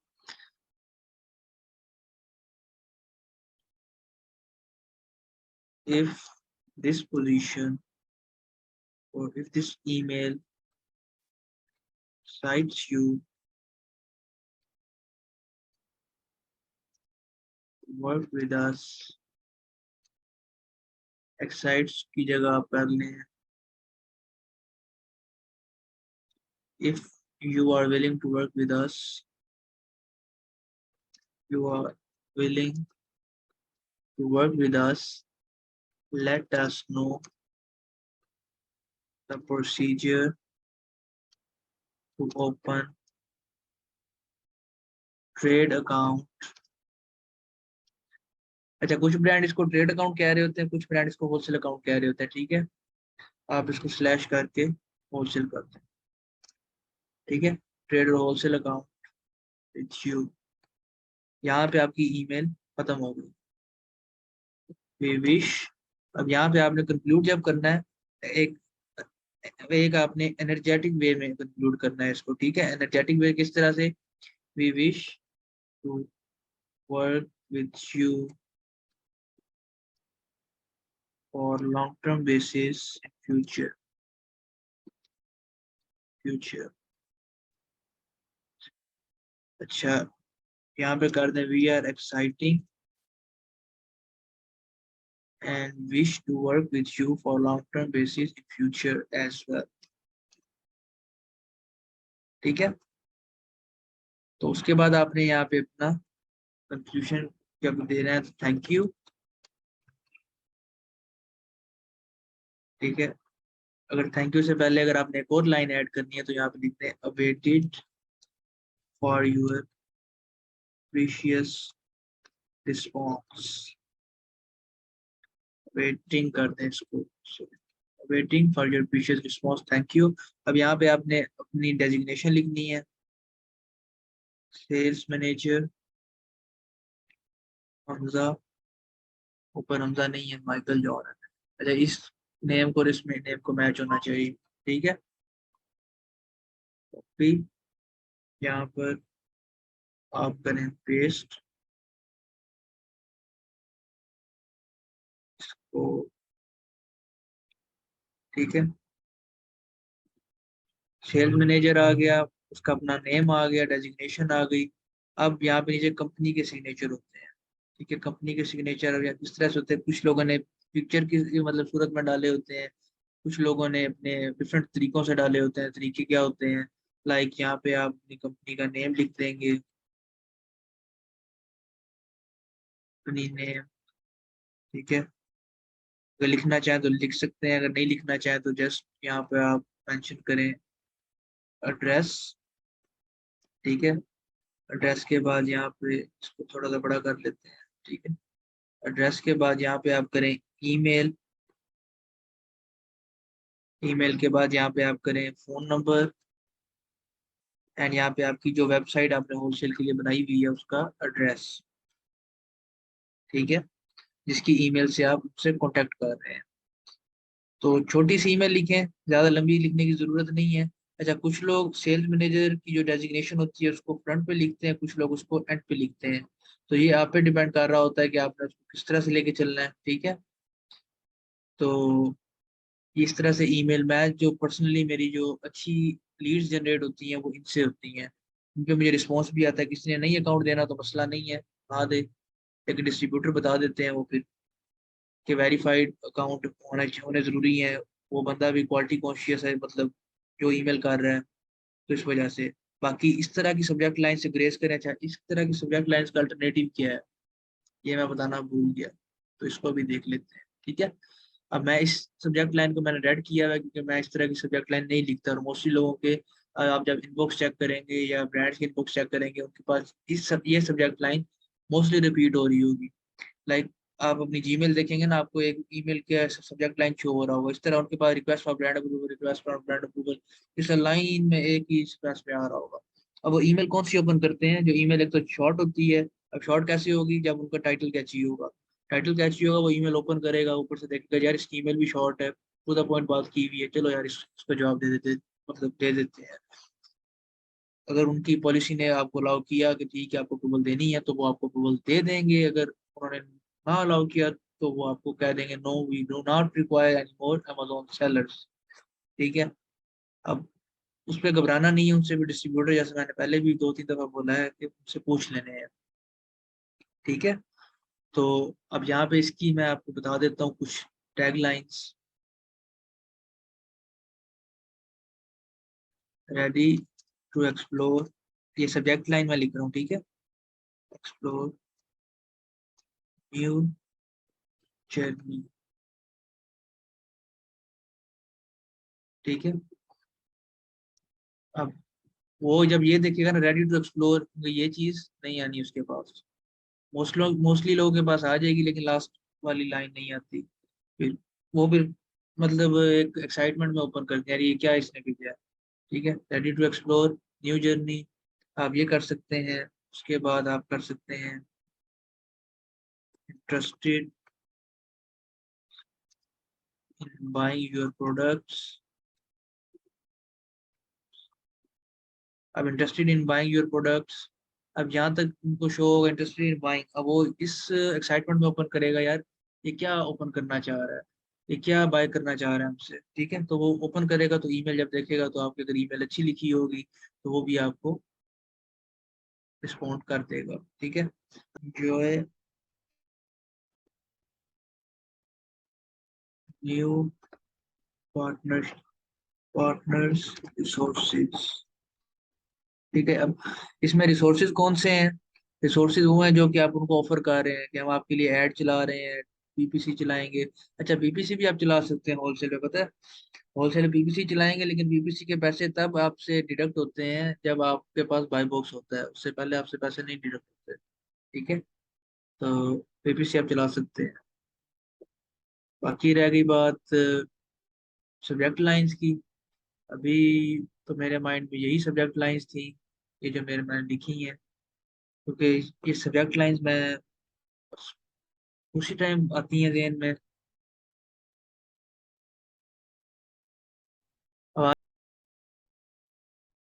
if this position or if this email cites you work with us, excites की जगह आप कर लें if you are willing to work with us, you are willing to work with us, let us know the procedure to open trade account। अच्छा, कुछ ब्रांड इसको ट्रेड अकाउंट कह रहे होते हैं, कुछ ब्रांड इसको होलसेल अकाउंट कह रहे होते हैं, ठीक है। आप इसको स्लैश करके होलसेल करते हैं, ठीक है। ट्रेड और होलसेल अकाउंट विथ यू। यहाँ पे आपकी ईमेल खत्म हो गई। We wish. अब यहाँ पे आपने कंक्लूड जब करना है, एक एक आपने एनर्जेटिक वे में कंक्लूड करना है इसको, ठीक है। एनर्जेटिक वे किस तरह से? We wish to work with you for long term basis in future. अच्छा, यहाँ पे कर दें we are exciting and wish to work with you for long-term basis in future as well, ठीक है। तो उसके बाद आपने यहाँ पे अपना कंक्लूजन जब दे रहे हैं तो थैंक यू, ठीक है। अगर थैंक यू से पहले अगर आपने एक और लाइन ऐड करनी है तो यहाँ पे लिखते हैं awaited for your precious response. Waiting कर दें इसको, waiting for your precious response, thank you. अब यहाँ पे आपने अपनी डेजिग्नेशन लिखनी है, सेल्स मैनेजर हमजा। ऊपर हमजा नहीं है, माइकल जॉन है। अच्छा, इस नेम को और इस नेम को मैच होना चाहिए, ठीक है। फिर यहाँ पर आप करें पेस्ट को, ठीक है। सेल्स मैनेजर आ गया, उसका अपना नेम आ गया, डेजिग्नेशन आ गई। अब यहाँ पे नीचे कंपनी के सिग्नेचर होते हैं, ठीक है। कंपनी के सिग्नेचर इस तरह से होते हैं, कुछ लोगों ने पिक्चर की मतलब सूरत में डाले होते हैं, कुछ लोगों ने अपने डिफरेंट तरीकों से डाले होते हैं। तरीके क्या होते हैं? लाइक यहाँ पे आप अपनी कंपनी का नेम लिख देंगे, कंपनी नेम, ठीक है। अगर लिखना चाहें तो लिख सकते हैं, अगर नहीं लिखना चाहें तो जस्ट यहाँ पे आप मेंशन करें एड्रेस, ठीक है। एड्रेस के बाद यहाँ पे इसको थोड़ा सा बड़ा कर लेते हैं, ठीक है। एड्रेस के बाद यहाँ पे आप करें ईमेल, ईमेल के बाद यहाँ पे आप करें फोन नंबर, एंड यहाँ पे आपकी जो वेबसाइट आपने होलसेल के लिए बनाई हुई है उसका एड्रेस, ठीक है, जिसकी ईमेल से आप उससे कांटेक्ट कर रहे हैं। तो छोटी सी ईमेल लिखें, ज्यादा लंबी लिखने की जरूरत नहीं है। अच्छा, कुछ लोग सेल्स मैनेजर की जो डेजिग्नेशन होती है उसको फ्रंट पे लिखते हैं, कुछ लोग उसको एंड पे लिखते हैं। तो ये आप पे डिपेंड कर रहा होता है कि आपने उसको किस तरह से लेके चलना है, ठीक है। तो इस तरह से ईमेल, मैं जो पर्सनली मेरी जो अच्छी लीड्स जनरेट होती हैं वो इनसे होती हैं, क्योंकि मुझे रिस्पॉन्स भी आता है। किसी ने नहीं अकाउंट देना तो मसला नहीं है, बता दे, एक डिस्ट्रीब्यूटर बता देते हैं वो फिर, कि वेरीफाइड अकाउंट होने जरूरी है, वो बंदा भी क्वालिटी कॉन्शियस है, मतलब जो ईमेल कर रहा है, तो इस वजह से। बाकी इस तरह की सब्जेक्ट लाइन से ग्रेस करें। अच्छा, इस तरह की सब्जेक्ट लाइन का अल्टरनेटिव क्या है, ये मैं बताना भूल गया, तो इसको भी देख लेते हैं, ठीक है। अब मैं इस सब्जेक्ट लाइन को मैंने रेड किया है क्योंकि मैं इस तरह की सब्जेक्ट लाइन नहीं लिखता, और मोस्टली लोगों के आप जब इनबॉक्स चेक करेंगे या ब्रांड्स के इनबॉक्स चेक करेंगे उनके पास ये सब्जेक्ट लाइन मोस्टली रिपीट हो रही होगी। लाइक आप अपनी जीमेल देखेंगे ना, आपको एक ईमेल के सब्जेक्ट लाइन शो हो रहा होगा, इस तरह उनके पास request for brand approval, request for brand approval, इस लाइन में एक ही स्पेस पे आ रहा होगा। अब वो ईमेल कौन सी ओपन करते हैं? जो ईमेल एक तो शॉर्ट होती है। अब शॉर्ट कैसे होगी? जब उनका टाइटल कैची होगा, टाइटल कैची होगा वो ईमेल ओपन करेगा, ऊपर से देखेगा यार इसकी ईमेल भी शॉर्ट है, टू द पॉइंट बात की हुई है, चलो यार इसका जवाब दे देते, मतलब दे देते हैं। अगर उनकी पॉलिसी ने आपको अलाउ किया कि ठीक है आपको अप्रूवल देनी है तो वो आपको अप्रूवल दे देंगे। अगर उन्होंने ना अलाउ किया तो वो आपको कह देंगे no we do not require any more Amazon sellers, ठीक है। अब उस पर घबराना नहीं है, उनसे भी डिस्ट्रीब्यूटर, जैसे मैंने पहले भी 2-3 दफा बोला है कि उनसे पूछ लेने हैं, ठीक है। तो अब यहाँ पे इसकी मैं आपको बता देता हूँ कुछ टैगलाइंस। रेडी टू एक्सप्लोर, ये सब्जेक्ट लाइन में लिख रहा हूँ, ठीक है। एक्सप्लोर न्यू जर्नी, ठीक है। अब वो जब ये देखेगा ना रेडी टू एक्सप्लोर, ये चीज नहीं आनी उसके पास। मोस्टली लोगों के पास आ जाएगी, लेकिन लास्ट वाली लाइन नहीं आती। फिर वो फिर मतलब एक एक्साइटमेंट में ओपन करते हैं, यार ये क्या इसने भी किया। ठीक है, ready to explore new journey, आप ये कर सकते हैं। उसके बाद आप कर सकते हैं interested in buying your products. अब interested in buying your products, अब जहाँ तक उनको शो होगा इंटरेस्टेड इन बाइंग, अब वो इस एक्साइटमेंट में ओपन करेगा, यार ये क्या ओपन करना चाह रहा है, ये क्या बाय करना चाह रहा है हमसे। ठीक है, तो वो ओपन करेगा तो ईमेल जब देखेगा, तो आपकी अगर ईमेल अच्छी लिखी होगी तो वो भी आपको रिस्पॉन्ड कर देगा। ठीक है, जो है न्यू पार्टनर्स, पार्टनर्स रिसोर्सेज। ठीक है, अब इसमें रिसोर्सेज कौन से हैं? रिसोर्सेज वो हैं जो कि आप उनको ऑफर कर रहे हैं कि हम आपके लिए ऐड चला रहे हैं, बीपीसी चलाएंगे। अच्छा, बीपीसी भी आप चला सकते हैं होलसेल में, पता है। होलसेल बीपीसी चलाएंगे, लेकिन बीपीसी के पैसे तब आपसे डिडक्ट होते हैं जब आपके पास बाय बॉक्स होता है, उससे पहले आपसे पैसे नहीं डिडक्ट होते। ठीक है, तो बीपीसी आप चला सकते हैं। बाकी रह गई बात सब्जेक्ट लाइंस की। अभी तो मेरे माइंड में यही सब्जेक्ट लाइंस थी, ये जो मेरे मैंने लिखी हैं, क्योंकि ये सब्जेक्ट लाइंस में उसी टाइम आती हैं ज़हन में। और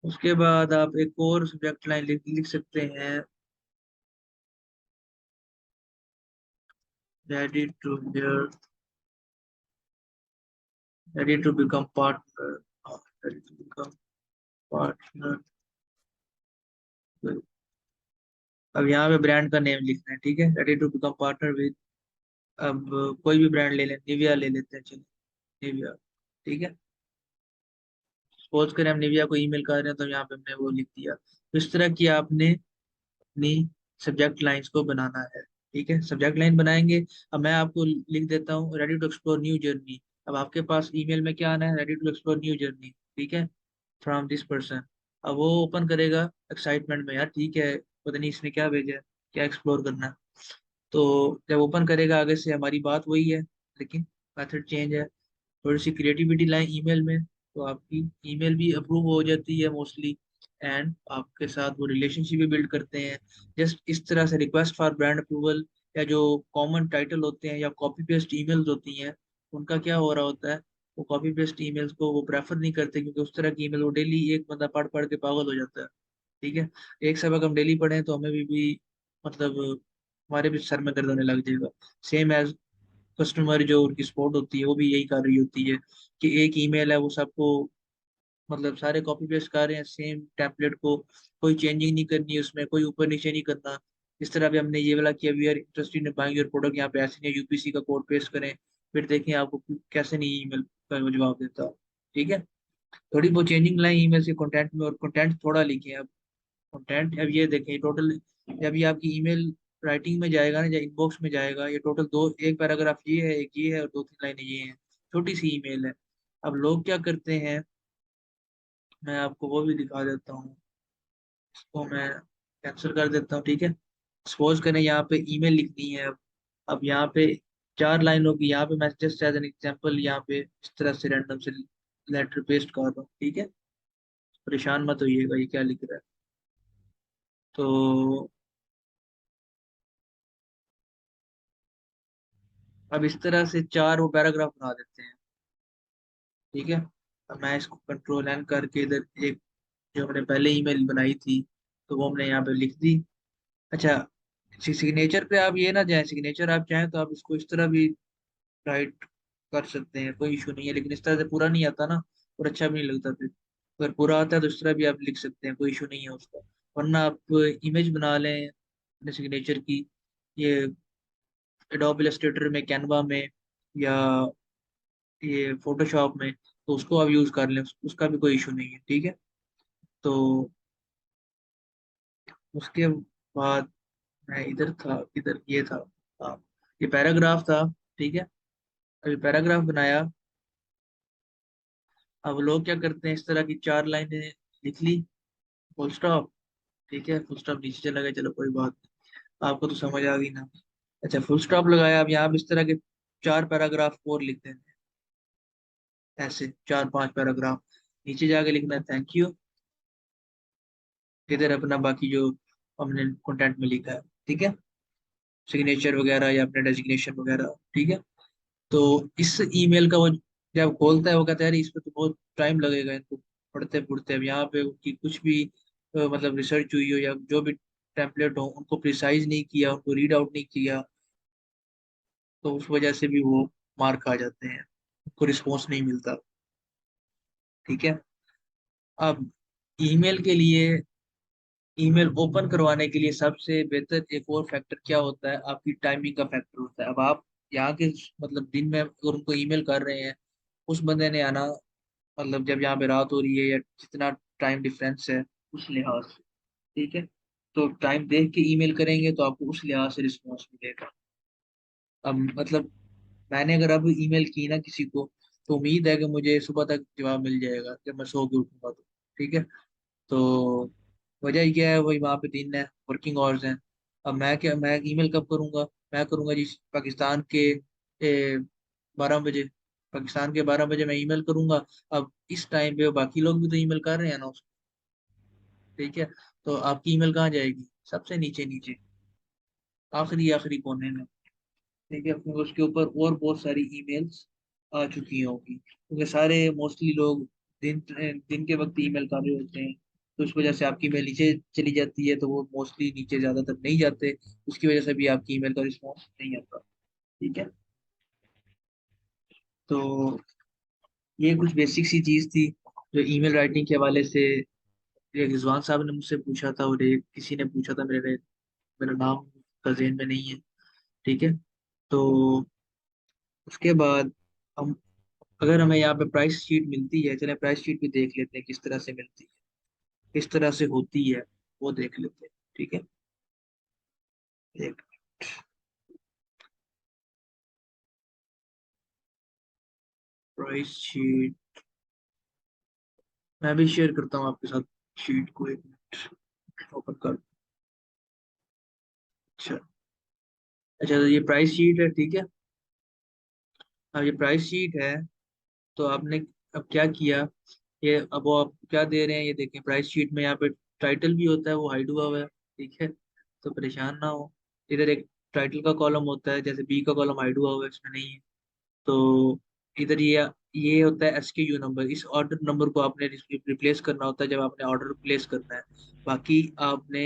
उसके बाद आप एक और सब्जेक्ट लाइन लिख सकते हैं, ready to hear, ready to become partner, ready to become partner. अब यहाँ पे ब्रांड का नेम लिखना है। ठीक है, ready to become partner with, अब कोई भी ब्रांड ले लें, निविया ले लेते हैं, चलिए निविया। ठीक है, सपोज करें हम निविया को ईमेल कर रहे हैं, तो यहाँ पे हमने वो लिख दिया। तो इस तरह की आपने अपनी सब्जेक्ट लाइंस को बनाना है। ठीक है, सब्जेक्ट लाइन बनाएंगे। अब मैं आपको लिख देता हूँ ready to explore new journey. अब आपके पास ईमेल में क्या आना है, ready to explore new journey. ठीक है, फ्रॉम दिस पर्सन। अब वो ओपन करेगा एक्साइटमेंट में, यार ठीक है, पता नहीं इसने क्या भेजा है, क्या एक्सप्लोर करना है। तो जब ओपन करेगा, आगे से हमारी बात वही है, लेकिन मेथड चेंज है। थोड़ी सी क्रिएटिविटी लाएं ईमेल में, तो आपकी ईमेल भी अप्रूव हो जाती है मोस्टली, एंड आपके साथ वो रिलेशनशिप भी बिल्ड करते हैं। जस्ट इस तरह से रिक्वेस्ट फॉर ब्रांड अप्रूवल, या जो कॉमन टाइटल होते हैं या कॉपी पेस्ट ईमेल्स होती हैं, उनका क्या हो रहा होता है, वो कॉपी पेस्ट ईमेल्स को वो प्रेफर नहीं करते, क्योंकि उस तरह की ईमेल वो डेली एक बंदा पढ़ पढ़ के पागल हो जाता है। ठीक है, एक सबक हम डेली पढ़ें तो हमें भी मतलब हमारे भी सर में दर्द होने लग जाएगा। सेम एज कस्टमर जो उनकी सपोर्ट होती है, वो भी यही कर रही होती है कि एक ईमेल है वो सबको, मतलब सारे कॉपी पेस्ट कर रहे हैं सेम टेम्पलेट को, कोई चेंजिंग नहीं करनी है उसमें, कोई ऊपर नीचे नहीं करना। इस तरह भी हमने ये वाला किया, we are interested in buying your product, यहाँ पे ऐसे नहीं यूपीसी का कोड पेस्ट करें, फिर देखें आपको कैसे नहीं ईमेल का वो जवाब देता। ठीक है, थोड़ी बहुत चेंजिंग लाए ईमेल के कंटेंट में, और कंटेंट थोड़ा लिखे। अब कंटेंट, अब ये देखें टोटल, जब ये आपकी ईमेल राइटिंग में जाएगा ना या इनबॉक्स में जाएगा, ये टोटल दो, एक पैराग्राफ ये है, एक ये है, और दो तीन लाइनें ये हैं। छोटी सी ईमेल है। अब लोग क्या करते हैं, मैं आपको वो भी दिखा देता हूँ, इसको मैं कैंसिल कर देता हूँ। ठीक है, सपोज करें यहाँ पे ईमेल लिखनी है। अब यहाँ पे चार लाइन होगी, यहाँ पे मैं जस्ट एज एन एग्जांपल यहाँ पे इस तरह से रैंडम से लेटर पेस्ट कर रहा हूँ। ठीक है, परेशान मत होइएगा ये क्या लिख रहा है। तो अब इस तरह से चार वो पैराग्राफ बना देते हैं। ठीक है, अब मैं इसको कंट्रोल एन करके इधर एक जो हमने पहले ईमेल बनाई थी, तो वो हमने यहाँ पे लिख दी। अच्छा, सिग्नेचर पे आप ये ना जाए, सिग्नेचर आप चाहें तो आप इसको इस तरह भी राइट कर सकते हैं, कोई इशू नहीं है, लेकिन इस तरह से पूरा नहीं आता ना, और अच्छा भी नहीं लगता फिर। अगर पूरा आता है तो इस तरह भी आप लिख सकते हैं, कोई इशू नहीं है उसका। वरना आप इमेज बना लें अपने सिग्नेचर की, ये एडोब इलस्ट्रेटर में, कैनवा में, या ये फोटोशॉप में, तो उसको आप यूज कर लें, उसका भी कोई इशू नहीं है। ठीक है, तो उसके बाद मैं इधर था, इधर ये था, हाँ, ये पैराग्राफ था। ठीक है, अभी पैराग्राफ बनाया। अब लोग क्या करते हैं, इस तरह की 4 लाइनें लिख ली, फुल स्टॉप। ठीक है, फुल स्टॉप नीचे चला गया, चलो कोई बात नहीं, आपको तो समझ आ गई ना। अच्छा, फुल स्टॉप लगाया, अब यहाँ पे इस तरह के 4 पैराग्राफ और लिख देते हैं, ऐसे 4-5 पैराग्राफ। नीचे जाके लिखना है थैंक यू, इधर अपना बाकी जो हमने कंटेंट में लिखा है, ठीक है, सिग्नेचर वगैरह या अपने डेजिग्नेशन वगैरह, ठीक है। तो इस ईमेल का वो जब खोलता है, वो कहता है यार इस पे तो बहुत टाइम लगेगा इनको पढ़ते पढ़ते। अब यहाँ पे उनकी कुछ भी मतलब रिसर्च हुई हो या जो भी टेम्पलेट हो, उनको प्रिसाइज नहीं किया, उनको रीड आउट नहीं किया, तो उस वजह से भी वो मार खा जाते हैं, उनको रिस्पॉन्स नहीं मिलता। ठीक है। अब ईमेल के लिए, ईमेल ओपन करवाने के लिए सबसे बेहतर एक और फैक्टर क्या होता है, आपकी टाइमिंग का फैक्टर होता है। अब आप यहाँ के मतलब दिन में अगर उनको ईमेल कर रहे हैं, उस बंदे ने आना मतलब जब यहाँ पे रात हो रही है या जितना टाइम डिफरेंस है उस लिहाज से, ठीक है। तो टाइम देख के ईमेल करेंगे तो आपको उस लिहाज से रिस्पॉन्स मिलेगा। अब मतलब मैंने अगर अब ईमेल की ना किसी को, तो उम्मीद है कि मुझे सुबह तक जवाब मिल जाएगा जब मैं सो के उठूंगा तो। ठीक है। तो वजह क्या है, वही वहाँ पे दिन है, वर्किंग आवर्स हैं। अब मैं ईमेल कब करूँगा, मैं करूँगा जी पाकिस्तान के 12 बजे, पाकिस्तान के 12 बजे मैं ईमेल करूँगा। अब इस टाइम पे बाकी लोग भी तो ईमेल कर रहे हैं ना उसको, ठीक है। तो आपकी ईमेल कहाँ जाएगी, सबसे नीचे नीचे, आखिरी आखिरी कोने में, ठीक है, क्योंकि उसके ऊपर और बहुत सारी ईमेल्स आ चुकी होंगी, क्योंकि सारे मोस्टली लोग दिन दिन के वक्त ईमेल कर रहे होते हैं। तो उस वजह से आपकी ईमेल नीचे चली जाती है, तो वो मोस्टली नीचे ज्यादातर नहीं जाते, उसकी वजह से भी आपकी ईमेल का रिस्पॉन्स नहीं आता। ठीक है। तो ये कुछ बेसिक सी चीज थी जो ईमेल राइटिंग के हवाले से एक रिजवान साहब ने मुझसे पूछा था, और एक किसी ने पूछा था, मेरा नाम का ज़हन में नहीं है। ठीक है। तो उसके बाद हम, अगर हमें यहाँ पे प्राइस शीट मिलती है, चले प्राइस शीट भी देख लेते हैं किस तरह से मिलती है, किस तरह से होती है, वो देख लेते हैं। ठीक है। एक प्राइस शीट मैं भी शेयर करता हूँ आपके साथ, शीट को एक मिनट ओपन कर। अच्छा, अच्छा, तो ये प्राइस शीट है, ठीक है। अब ये प्राइस शीट है, तो आपने अब क्या किया, ये अब वो आप क्या दे रहे हैं, ये देखें प्राइस शीट में यहाँ पे टाइटल भी होता है, वो हाइड हुआ हुआ है, ठीक है। तो परेशान ना हो, इधर एक टाइटल का कॉलम होता है, जैसे बी का कॉलम हाइड हुआ हुआ है, इसमें नहीं है। तो इधर ये होता है SKU नंबर, इस ऑर्डर नंबर को आपने रिप्लेस करना होता है जब आपने ऑर्डर प्लेस करना है। बाकी आपने,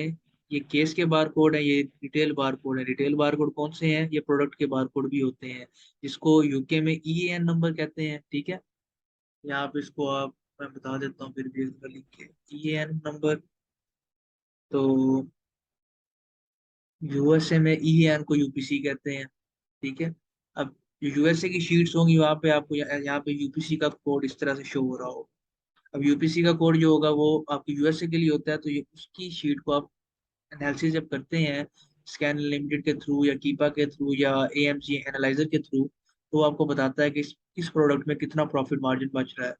ये केस के बार कोड है, ये रिटेल बार कोड है। रिटेल बार कोड कौन से हैं, ये प्रोडक्ट के बार कोड भी होते हैं, जिसको यूके में EAN नंबर कहते हैं, ठीक है। यहाँ पे इसको आप, मैं बता देता हूँ फिर भी इसका लिख के, EAN नंबर। तो यूएसए में EAN को UPC कहते हैं, ठीक है। अब जो यूएसए की शीट्स होंगी, वहाँ पे आपको यहाँ पे यूपीसी का कोड इस तरह से शो हो रहा होगा। अब यूपीसी का कोड जो होगा वो आपकी यूएसए के लिए होता है, तो ये उसकी शीट को आप एनालिसिस जब करते हैं स्कैन लिमिटेड के थ्रू या कीपा के थ्रू या AMG एनालाइजर के थ्रू, तो वो आपको बताता है कि इस प्रोडक्ट में कितना प्रॉफिट मार्जिन बच रहा है,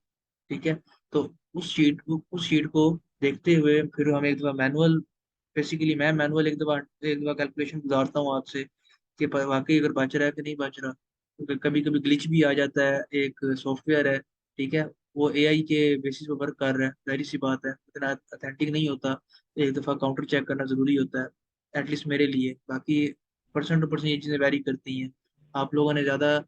ठीक है। तो उस शीट को देखते हुए फिर हम एक दफा मैनुअल, बेसिकली मैं मैनुअल एक दफा कैलकुलेशन गुजारता हूँ आपसे कि वाकई अगर बच रहा है कि नहीं बच रहा, क्योंकि कभी कभी ग्लिच भी आ जाता है। एक सॉफ्टवेयर है, ठीक है, वो AI के बेसिस पे वर्क कर रहा है, जाहिर सी बात है इतना अथेंटिक नहीं होता, एक दफा काउंटर चेक करना जरूरी होता है, एटलीस्ट मेरे लिए। बाकी परसेंट टू परसेंट ये चीज़ें वेरी करती हैं, आप लोगों ने ज़्यादा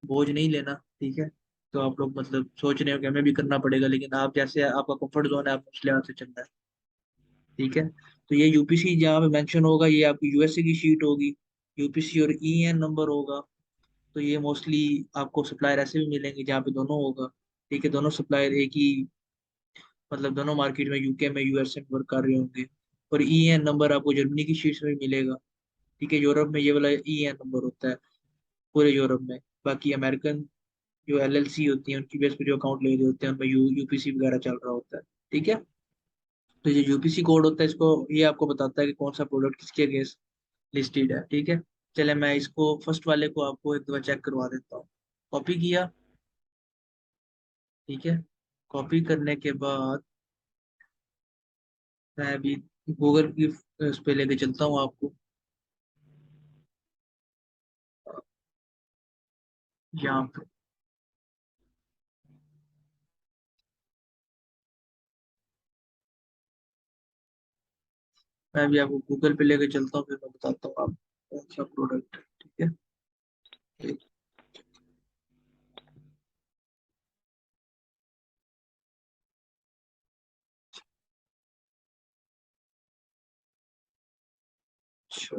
बोझ नहीं लेना, ठीक है। तो आप लोग मतलब सोच रहे हो कि हमें भी करना पड़ेगा, लेकिन आप जैसे आपका कंफर्ट जोन है, आप उस लिहाज से चलना है, ठीक है। तो ये यूपीसी जहाँ पे मेंशन होगा, ये आपकी यूएसए की शीट होगी, यूपीसी और EN नंबर होगा। तो ये मोस्टली आपको सप्लायर ऐसे भी मिलेंगे जहाँ पे दोनों होगा, ठीक है, दोनों सप्लायर एक ही, मतलब दोनों मार्केट में यूके में यूएसए में वर्क कर रहे होंगे। और EN नंबर आपको जर्मनी की शीट्स में भी मिलेगा, ठीक है। यूरोप में ये वाला EN नंबर होता है, पूरे यूरोप में। बाकी अमेरिकन जो LLC होती है, उनकी बेस पे जो अकाउंट ले रहे होते हैं, उनमें यूपीसी वगैरह चल रहा होता है, ठीक है। तो ये यूपीसी कोड होता है, इसको ये आपको बताता है कि कौन सा प्रोडक्ट किसके अगेंस्ट लिस्टेड है, ठीक है। चले मैं इसको फर्स्ट वाले को आपको एक दफा चेक करवा देता हूँ, कॉपी किया, ठीक है। कॉपी करने के बाद मैं अभी गूगल की उस पे लेके चलता हूँ आपको। यहाँ पे मैं अभी आपको गूगल पे लेके चलता हूँ, फिर मैं बताता हूँ आप कौन सा प्रोडक्ट है। ठीक है। एक- अच्छा,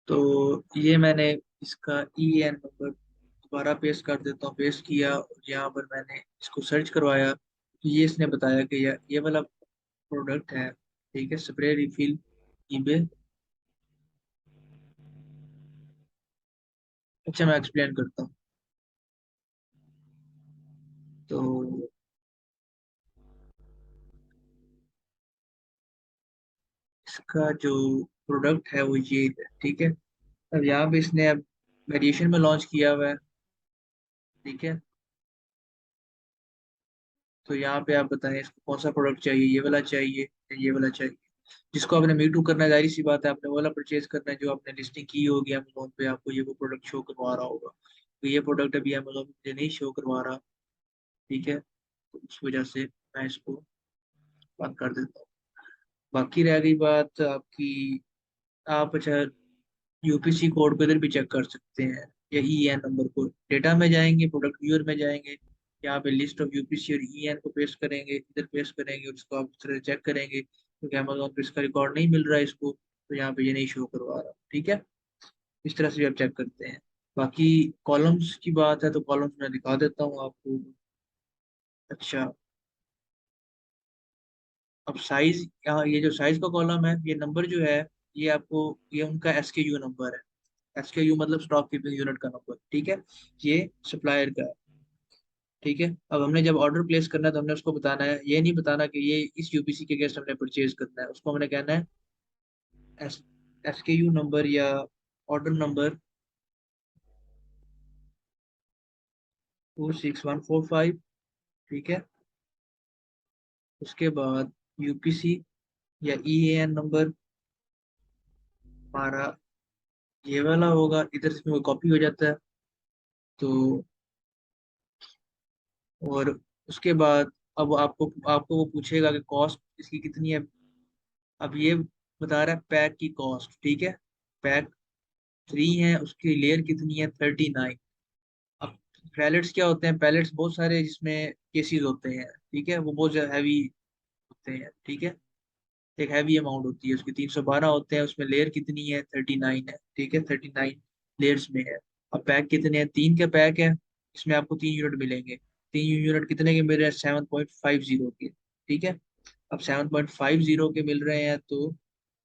तो ये मैंने इसका ई एन नंबर दोबारा पेस्ट कर देता हूँ। पेस्ट किया और यहाँ पर मैंने इसको सर्च करवाया, तो ये इसने बताया कि ये वाला प्रोडक्ट है। ठीक है, स्प्रे रिफिल ईबे। अच्छा, मैं एक्सप्लेन करता हूँ। तो इसका जो प्रोडक्ट है वो ये है। ठीक है, अब यहाँ पे इसने अब वेरिएशन में लॉन्च किया हुआ है। ठीक है, तो यहाँ पे आप बताएं इसको कौन सा प्रोडक्ट चाहिए, ये वाला चाहिए या ये वाला चाहिए। जिसको आपने मी टू करना है, जाहिर सी बात है आपने वो वाला परचेज करना है जो आपने लिस्टिंग की होगी अमेजोन पे, आपको ये वो प्रोडक्ट शो करवा रहा होगा। तो ये प्रोडक्ट अभी अमेजोन पे मुझे नहीं शो करवा रहा। ठीक है, तो उस वजह से मैं इसको बंद कर देता हूँ। बाकी रह गई बात आपकी, आप अच्छा यूपीसी कोड को इधर भी चेक कर सकते हैं, या ई एन नंबर को। डेटा में जाएंगे, प्रोडक्ट व्यूअर में जाएंगे, यहाँ पे लिस्ट ऑफ यूपीसी और ई एन को पेस्ट करेंगे, इधर पेस्ट करेंगे और उसको आप इस तरह चेक करेंगे, क्योंकि अमेजोन पे इसका रिकॉर्ड नहीं मिल रहा है इसको, तो यहाँ पे ये नहीं शो करवा रहा। ठीक है, इस तरह से भी आप चेक करते हैं। बाकी कॉलम्स की बात है, तो कॉलम्स मैं दिखा देता हूँ आपको। अच्छा, अब साइज, यहाँ ये जो साइज का कॉलम है, ये नंबर जो है, ये आपको, ये उनका एसकेयू नंबर है। एसकेयू मतलब स्टॉक कीपिंग यूनिट का नंबर। ठीक है, ये सप्लायर का है। ठीक है, अब हमने जब ऑर्डर प्लेस करना है तो हमने उसको बताना है, ये नहीं बताना कि ये इस यूपीसी के गेस्ट हमने परचेज करना है। उसको हमने कहना है एस एसकेयू नंबर या ऑर्डर नंबर 26145। ठीक है, उसके बाद यूपीसी या ईएएन नंबर हमारा ये वाला होगा, इधर इसमें वो कॉपी हो जाता है। तो और उसके बाद अब आपको वो पूछेगा कि कॉस्ट इसकी कितनी है। अब ये बता रहा है पैक की कॉस्ट। ठीक है, पैक 3 है, उसकी लेयर कितनी है, 39। अब पैलेट्स क्या होते हैं, पैलेट्स बहुत सारे जिसमें केसेस होते हैं। ठीक है, वो बहुत ज्यादा हैवी होते हैं। ठीक है, एक हैवी अमाउंट होती है उसकी, 312 होते हैं, उसमें लेयर कितनी है, 39 है। ठीक है, 39 लेयर्स में है। अब पैक कितने हैं, 3 के पैक है, इसमें आपको 3 यूनिट मिलेंगे। 3 यूनिट कितने के मिल रहे हैं, 7.50 के। ठीक है, अब 7.50 के मिल रहे हैं, तो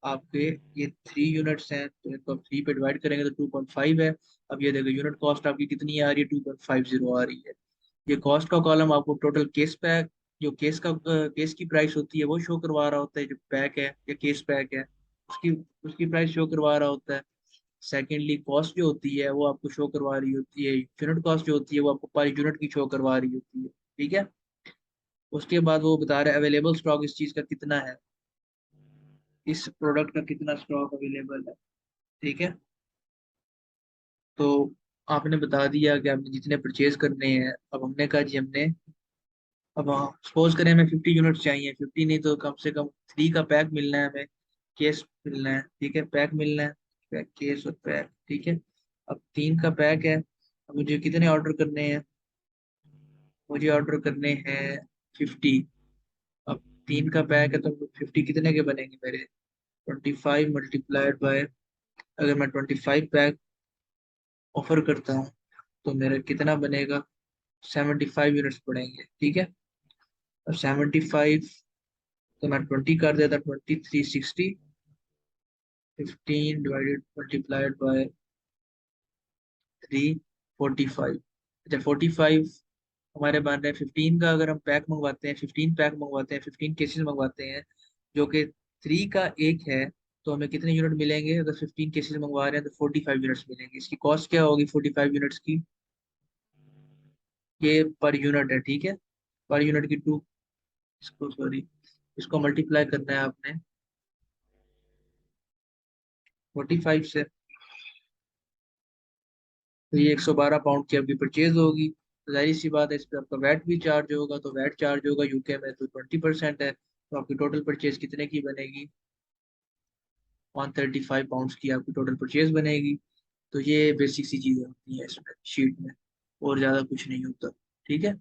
आपके ये 3 यूनिट्स हैं, तो इनको आप 3 पे डिवाइड करेंगे तो 2.5 है। अब ये देखो यूनिट कॉस्ट आपकी कितनी आ रही है, 2.50 आ रही है। ये कॉस्ट का कॉलम आपको टोटल केस पैक, जो केस की प्राइस होती है वो शो करवा रहा होता है, जो पैक है या केस पैक है उसकी उसकी प्राइस शो करवा रहा होता है। सेकेंडली कॉस्ट जो होती है वो आपको शो करवा रही होती है, यूनिट कॉस्ट जो होती है वो आपको पर यूनिट की शो करवा रही होती है। ठीक है, उसके बाद वो बता रहा है अवेलेबल स्टॉक इस चीज का कितना है, इस प्रोडक्ट का कितना स्टॉक अवेलेबल है। ठीक है, तो आपने बता दिया कि आपने जितने परचेज करने हैं। अब हमने कहा जी हमने, अब सपोज करें हमें 50 यूनिट चाहिए, 50 नहीं तो कम से कम 3 का पैक मिलना है हमें, केस मिलना है। ठीक है, पैक मिलना है, पैक केस और पैक। ठीक है, अब 3 का पैक है। अब मुझे कितने ऑर्डर करने हैं, मुझे ऑर्डर करने हैं 50। अब 3 का पैक है तो 50 कितने के बनेंगे मेरे, 25 मल्टीप्लाइड बाय, अगर मैं 25 पैक ऑफर करता हूँ तो मेरा कितना बनेगा, 75 यूनिट्स पड़ेंगे। ठीक है, अब 75, तो मैं 20 कर देता, 2360, 15 डिवाइडेड मल्टीप्लाइड बाय 3, 45। अच्छा 45 हमारे बन रहे हैं 15 का, अगर हम पैक मंगवाते हैं, 15 पैक मंगवाते हैं, 15 केसेस मंगवाते हैं, जो कि 3 का एक है, तो हमें कितने यूनिट मिलेंगे, अगर 15 केसेस मंगवा रहे हैं तो 45 यूनिट्स मिलेंगे। इसकी कॉस्ट क्या होगी 45 यूनिट्स की, ये पर यूनिट है, ठीक है। पर यूनिट की टू, इसको सॉरी, इसको मल्टीप्लाई करना है आपने 45 से, तो ये 112 पाउंड की आपकी परचेज होगी। तो जाहिर सी बात है इस पर आपका वैट भी चार्ज होगा, तो वैट चार्ज होगा यूके में तो 20% है, तो आपकी टोटल परचेज कितने की बनेगी? 135 पाउंड्स की आपकी टोटल परचेज बनेगी। तो ये बेसिक सी चीजें होती हैं इसमें शीट में, और ज्यादा कुछ नहीं होता, ठीक है।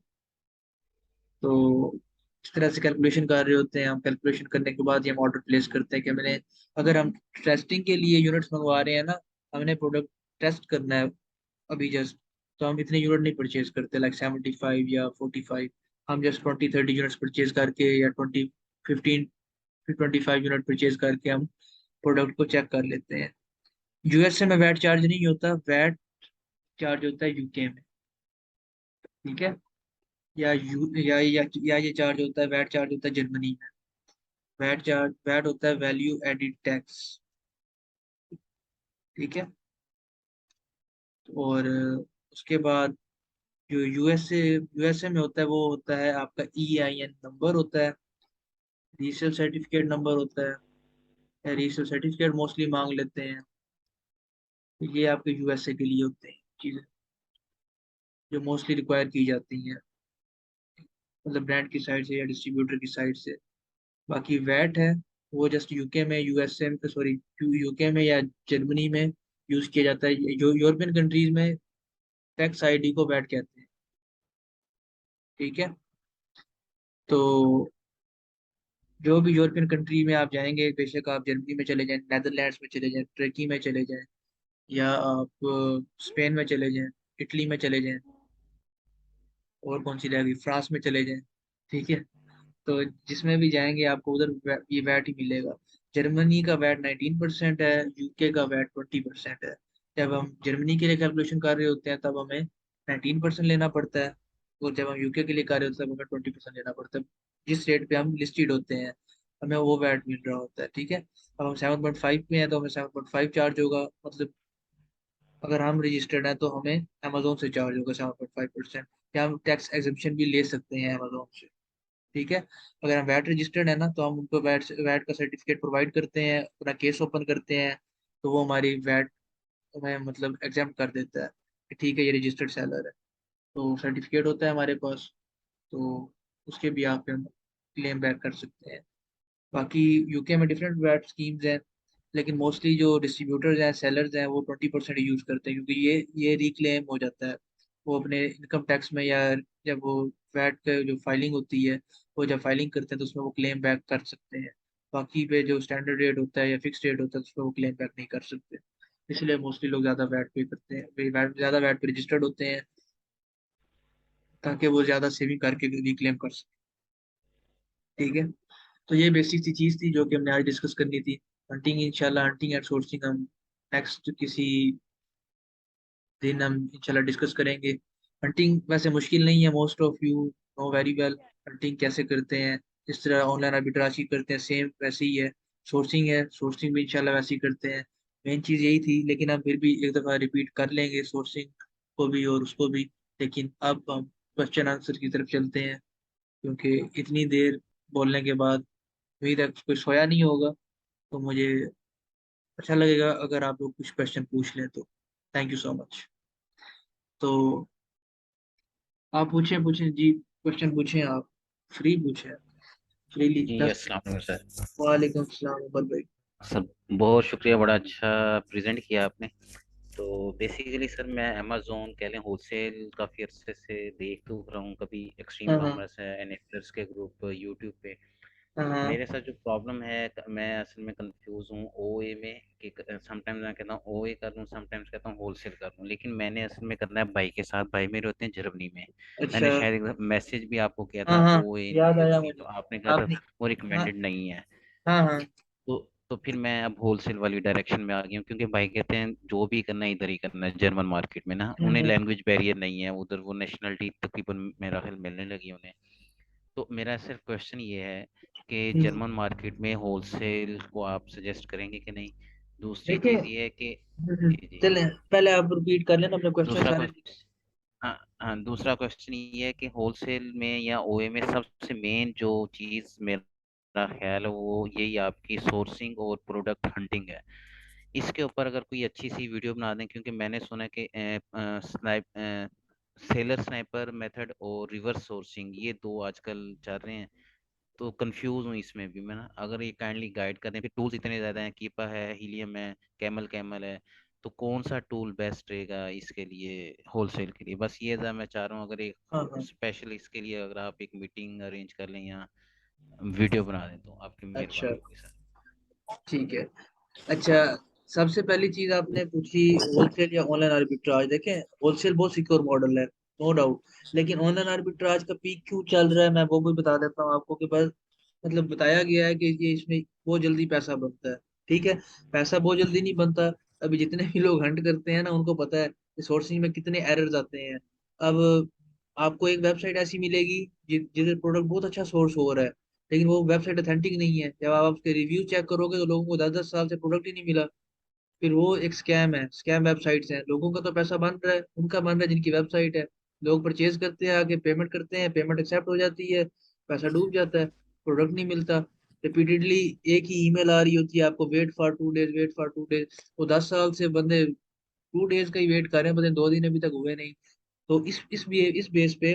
तो इस तरह से कैलकुलेशन कर रहे होते हैं हम। कैलकुलेशन करने के बाद ये हम ऑर्डर प्लेस करते हैं कि मैंने, अगर हम टेस्टिंग के लिए यूनिट्स मंगवा रहे हैं ना, हमने प्रोडक्ट टेस्ट करना है अभी जस्ट, तो हम इतने यूनिट नहीं परचेज करते लाइक 75 या 45। हम जस्ट 20-30 यूनिट्स परचेज करके या 20-15 फिर 25 यूनिट परचेज करके हम प्रोडक्ट को चेक कर लेते हैं। यूएसए में वैट चार्ज नहीं होता, वैट चार्ज होता है यूके में, ठीक है। या ये चार्ज होता है, वैट चार्ज होता है जर्मनी में। वैट होता है वैल्यू एडिड टैक्स, ठीक है। और उसके बाद जो यूएसए में होता है वो होता है आपका EIN नंबर होता है, रीसेल सर्टिफिकेट नंबर होता है, रीसेल सर्टिफिकेट मोस्टली मांग लेते हैं। ये आपके यूएसए के लिए होते हैं चीजें जो मोस्टली रिक्वायर की जाती हैं, मतलब ब्रांड की साइड से या डिस्ट्रीब्यूटर की साइड से। बाकी वैट है वो जस्ट यूके में, यूएसए में सॉरी, यूके में या जर्मनी में यूज किया जाता है। जो यूरोपियन कंट्रीज में टैक्स आईडी को वैट कहते हैं, ठीक है। तो जो भी यूरोपियन कंट्री में आप जाएंगे, बेशक आप जर्मनी में चले जाएं, नेदरलैंड्स में चले जाएं, तुर्की में चले जाएं, या आप स्पेन में चले जाएं, इटली में चले जाएं, और कौन सी रहेगी, फ्रांस में चले जाएं, ठीक है। तो जिसमें भी जाएंगे आपको उधर ये वैट ही मिलेगा। जर्मनी का वैट 19% है, यूके का वैट 20% है। जब हम जर्मनी के लिए कैलकुलेशन कर रहे होते हैं तब हमें 19% लेना पड़ता है, और जब हम यूके के लिए कर रहे होते हैं तब हमें 20% लेना पड़ता है। जिस रेट पे हम लिस्टेड होते हैं हमें वो वैट मिल रहा होता है, ठीक है। अब हम 7.5 में हैं तो हमें 7.5 चार्ज होगा, मतलब अगर हम रजिस्टर्ड हैं तो हमें अमेजोन से चार्ज होगा 7.5%, या हम टैक्स एग्जेम्पशन भी ले सकते हैं अमेजोन से, ठीक है। अगर हम वैट रजिस्टर्ड है ना तो हम उनको वैट वैट का सर्टिफिकेट प्रोवाइड करते हैं, अपना केस ओपन करते हैं, तो वो हमारी वैट हमें मतलब एग्जाम कर देता है कि ठीक है ये रजिस्टर्ड सेलर है। तो सर्टिफिकेट होता है हमारे पास, तो उसके भी आप हम क्लेम बैक कर सकते हैं। बाकी यूके में डिफरेंट वैट स्कीम्स हैं, लेकिन मोस्टली जो डिस्ट्रीब्यूटर्स हैं, सेलर्स हैं, वो 20% यूज करते हैं, क्योंकि ये रिक्लेम हो जाता है। वो अपने इनकम टैक्स में, या जब वो वैट का जो फाइलिंग होती है, वो जब फाइलिंग करते हैं तो उसमें वो क्लेम बैक कर सकते हैं। बाकी पे जो स्टैंडर्ड रेट होता है या फिक्स रेट होता है उसमें वो क्लेम बैक नहीं कर सकते। इसलिए मोस्टली लोग ज़्यादा वैट पे करते हैं, ज़्यादा वैट पे रजिस्टर्ड होते हैं, ताकि वो ज़्यादा सेविंग करके रिक्लेम कर सकें, ठीक है। तो ये बेसिक सी चीज़ थी जो कि हमने आज डिस्कस करनी थी। हंटिंग, इंशाल्लाह हंटिंग एंड सोर्सिंग हम नेक्स्ट किसी दिन हम इंशाल्लाह डिस्कस करेंगे। हंटिंग वैसे मुश्किल नहीं है, most of you know very well hunting कैसे करते हैं। जिस तरह ऑनलाइन आर्बिट्राजी करते हैं सेम वैसे ही है, सोर्सिंग भी इंशाल्लाह वैसे ही करते हैं। मेन चीज़ यही थी, लेकिन हम फिर भी एक दफ़ा रिपीट कर लेंगे सोर्सिंग को भी और उसको भी। लेकिन अब हम क्वेश्चन आंसर की तरफ चलते हैं, क्योंकि इतनी देर बोलने के बाद अभी तक कोई सोया नहीं होगा, तो मुझे अच्छा लगेगा अगर आप लोग कुछ क्वेश्चन पूछ लें तो। Thank you so much. तो आप पूछें पूछें जी, क्वेश्चन पूछें आप, फ्री पूछें, फ्रीली जी, 10 अस्सलाम वालेकुम सर। वालेकुम सलाम भाई। सर, बहुत शुक्रिया, बड़ा अच्छा प्रेजेंट किया आपने। तो बेसिकली सर, मैं अमेज़न कह लें होलसेल काफ़ी अरसे से देख तो रहा हूँ, कभी एक्सट्रीम हाँ हाँ कॉमर्स है, एनएफएल्स के ग्रुप यूट्यूब पे। हाँ तो हाँ। मेरे साथ जो प्रॉब्लम है, मैं असल में कंफ्यूज हूँ ओए में कि समटाइम्स मैं कहता हूँ ओए कर लूँ, समटाइम्स कहता हूँ होलसेल कर लूँ, लेकिन मैंने असल में करना है भाई के साथ। भाई मेरे होते हैं जर्मनी में। अच्छा। मैंने शायद एक मैसेज भी आपको किया हाँ था हाँ, ओए याद आया जर्मनी, मुझे। तो आपने कहा था आपने, वो हाँ रिकमेंडेड नहीं है। हाँ हाँ। तो तो फिर मैं अब होलसेल वाली डायरेक्शन में आ गया हूँ, क्योंकि भाई कहते हैं जो भी करना है इधर ही करना है, जर्मन मार्केट में ना उन्हें हम्म। लैंग्वेज बैरियर नहीं है उधर, वो नेशनलिटी तकरीबन मेरा ख्याल मिलने लगी उन्हें। तो मेरा सिर्फ क्वेश्चन ये है कि जर्मन मार्केट में होलसेल को आप सजेस्ट करेंगे कि नहीं। दूसरी देखिए, चीज़ ये है कि जी जी, चलें, पहले आप रिपीट कर लेना अपने क्वेश्चन दूसरा सारे। क्वेश्चन, हाँ हाँ, दूसरा क्वेश्चन ये है कि होलसेल में या ओए में सबसे मेन जो चीज़ मेरा ख्याल है वो यही आपकी सोर्सिंग और प्रोडक्ट हंटिंग है। इसके ऊपर अगर कोई अच्छी सी वीडियो बना दें, क्योंकि मैंने सुना है कि सेलर स्नाइपर मेथड और रिवर्स सोर्सिंग ये दो आजकल चल रहे हैं। तो कंफ्यूज हूँ इसमें भी मैं ना, अगर ये काइंडली गाइड कर दें। फिर टूल्स इतने ज़्यादा हैं, कीपा है, हीलियम है, कैमल कैमल है, तो कौन सा टूल बेस्ट रहेगा इसके लिए, होलसेल के लिए? बस ये था मैं चाह रहा हूँ, अगर एक हाँ हाँ। स्पेशल इसके लिए अगर आप एक मीटिंग अरेंज कर लें या वीडियो बना दें तो आपकी अच्छा, मेहरबानी होगी सर। ठीक है। अच्छा, सबसे पहली चीज आपने पूछी होलसेल या ऑनलाइन आर्बिट्राज। देखें, होलसेल बहुत सिक्योर मॉडल है, नो डाउट, लेकिन ऑनलाइन आर्बिट्राज का पीक क्यों चल रहा है मैं वो भी बता देता हूँ आपको। कि बस मतलब बताया गया है कि ये इसमें बहुत जल्दी पैसा बनता है। ठीक है, पैसा बहुत जल्दी नहीं बनता। अभी जितने भी लोग हंट करते हैं ना उनको पता है कि सोर्सिंग में कितने एरर्स आते हैं। अब आपको एक वेबसाइट ऐसी मिलेगी जिससे प्रोडक्ट बहुत अच्छा सोर्स हो रहा है, लेकिन वो वेबसाइट ऑथेंटिक नहीं है। जब आप उसके रिव्यू चेक करोगे तो लोगों को 10-10 साल से प्रोडक्ट ही नहीं मिला। फिर वो एक स्कैम है, स्कैम वेबसाइट्स हैं। लोगों का तो पैसा बन रहा है, उनका बन रहा है जिनकी वेबसाइट है। लोग परचेज करते हैं, आगे पेमेंट करते हैं, पेमेंट एक्सेप्ट हो जाती है, पैसा डूब जाता है, प्रोडक्ट नहीं मिलता। रिपीटेडली एक ही ईमेल आ रही होती है आपको, wait for 2 days, wait for 2 days. वो 10 साल से बंदे 2 डेज का ही वेट कर रहे हैं, बंदे 2 दिन अभी तक हुए नहीं। तो इस बेस पे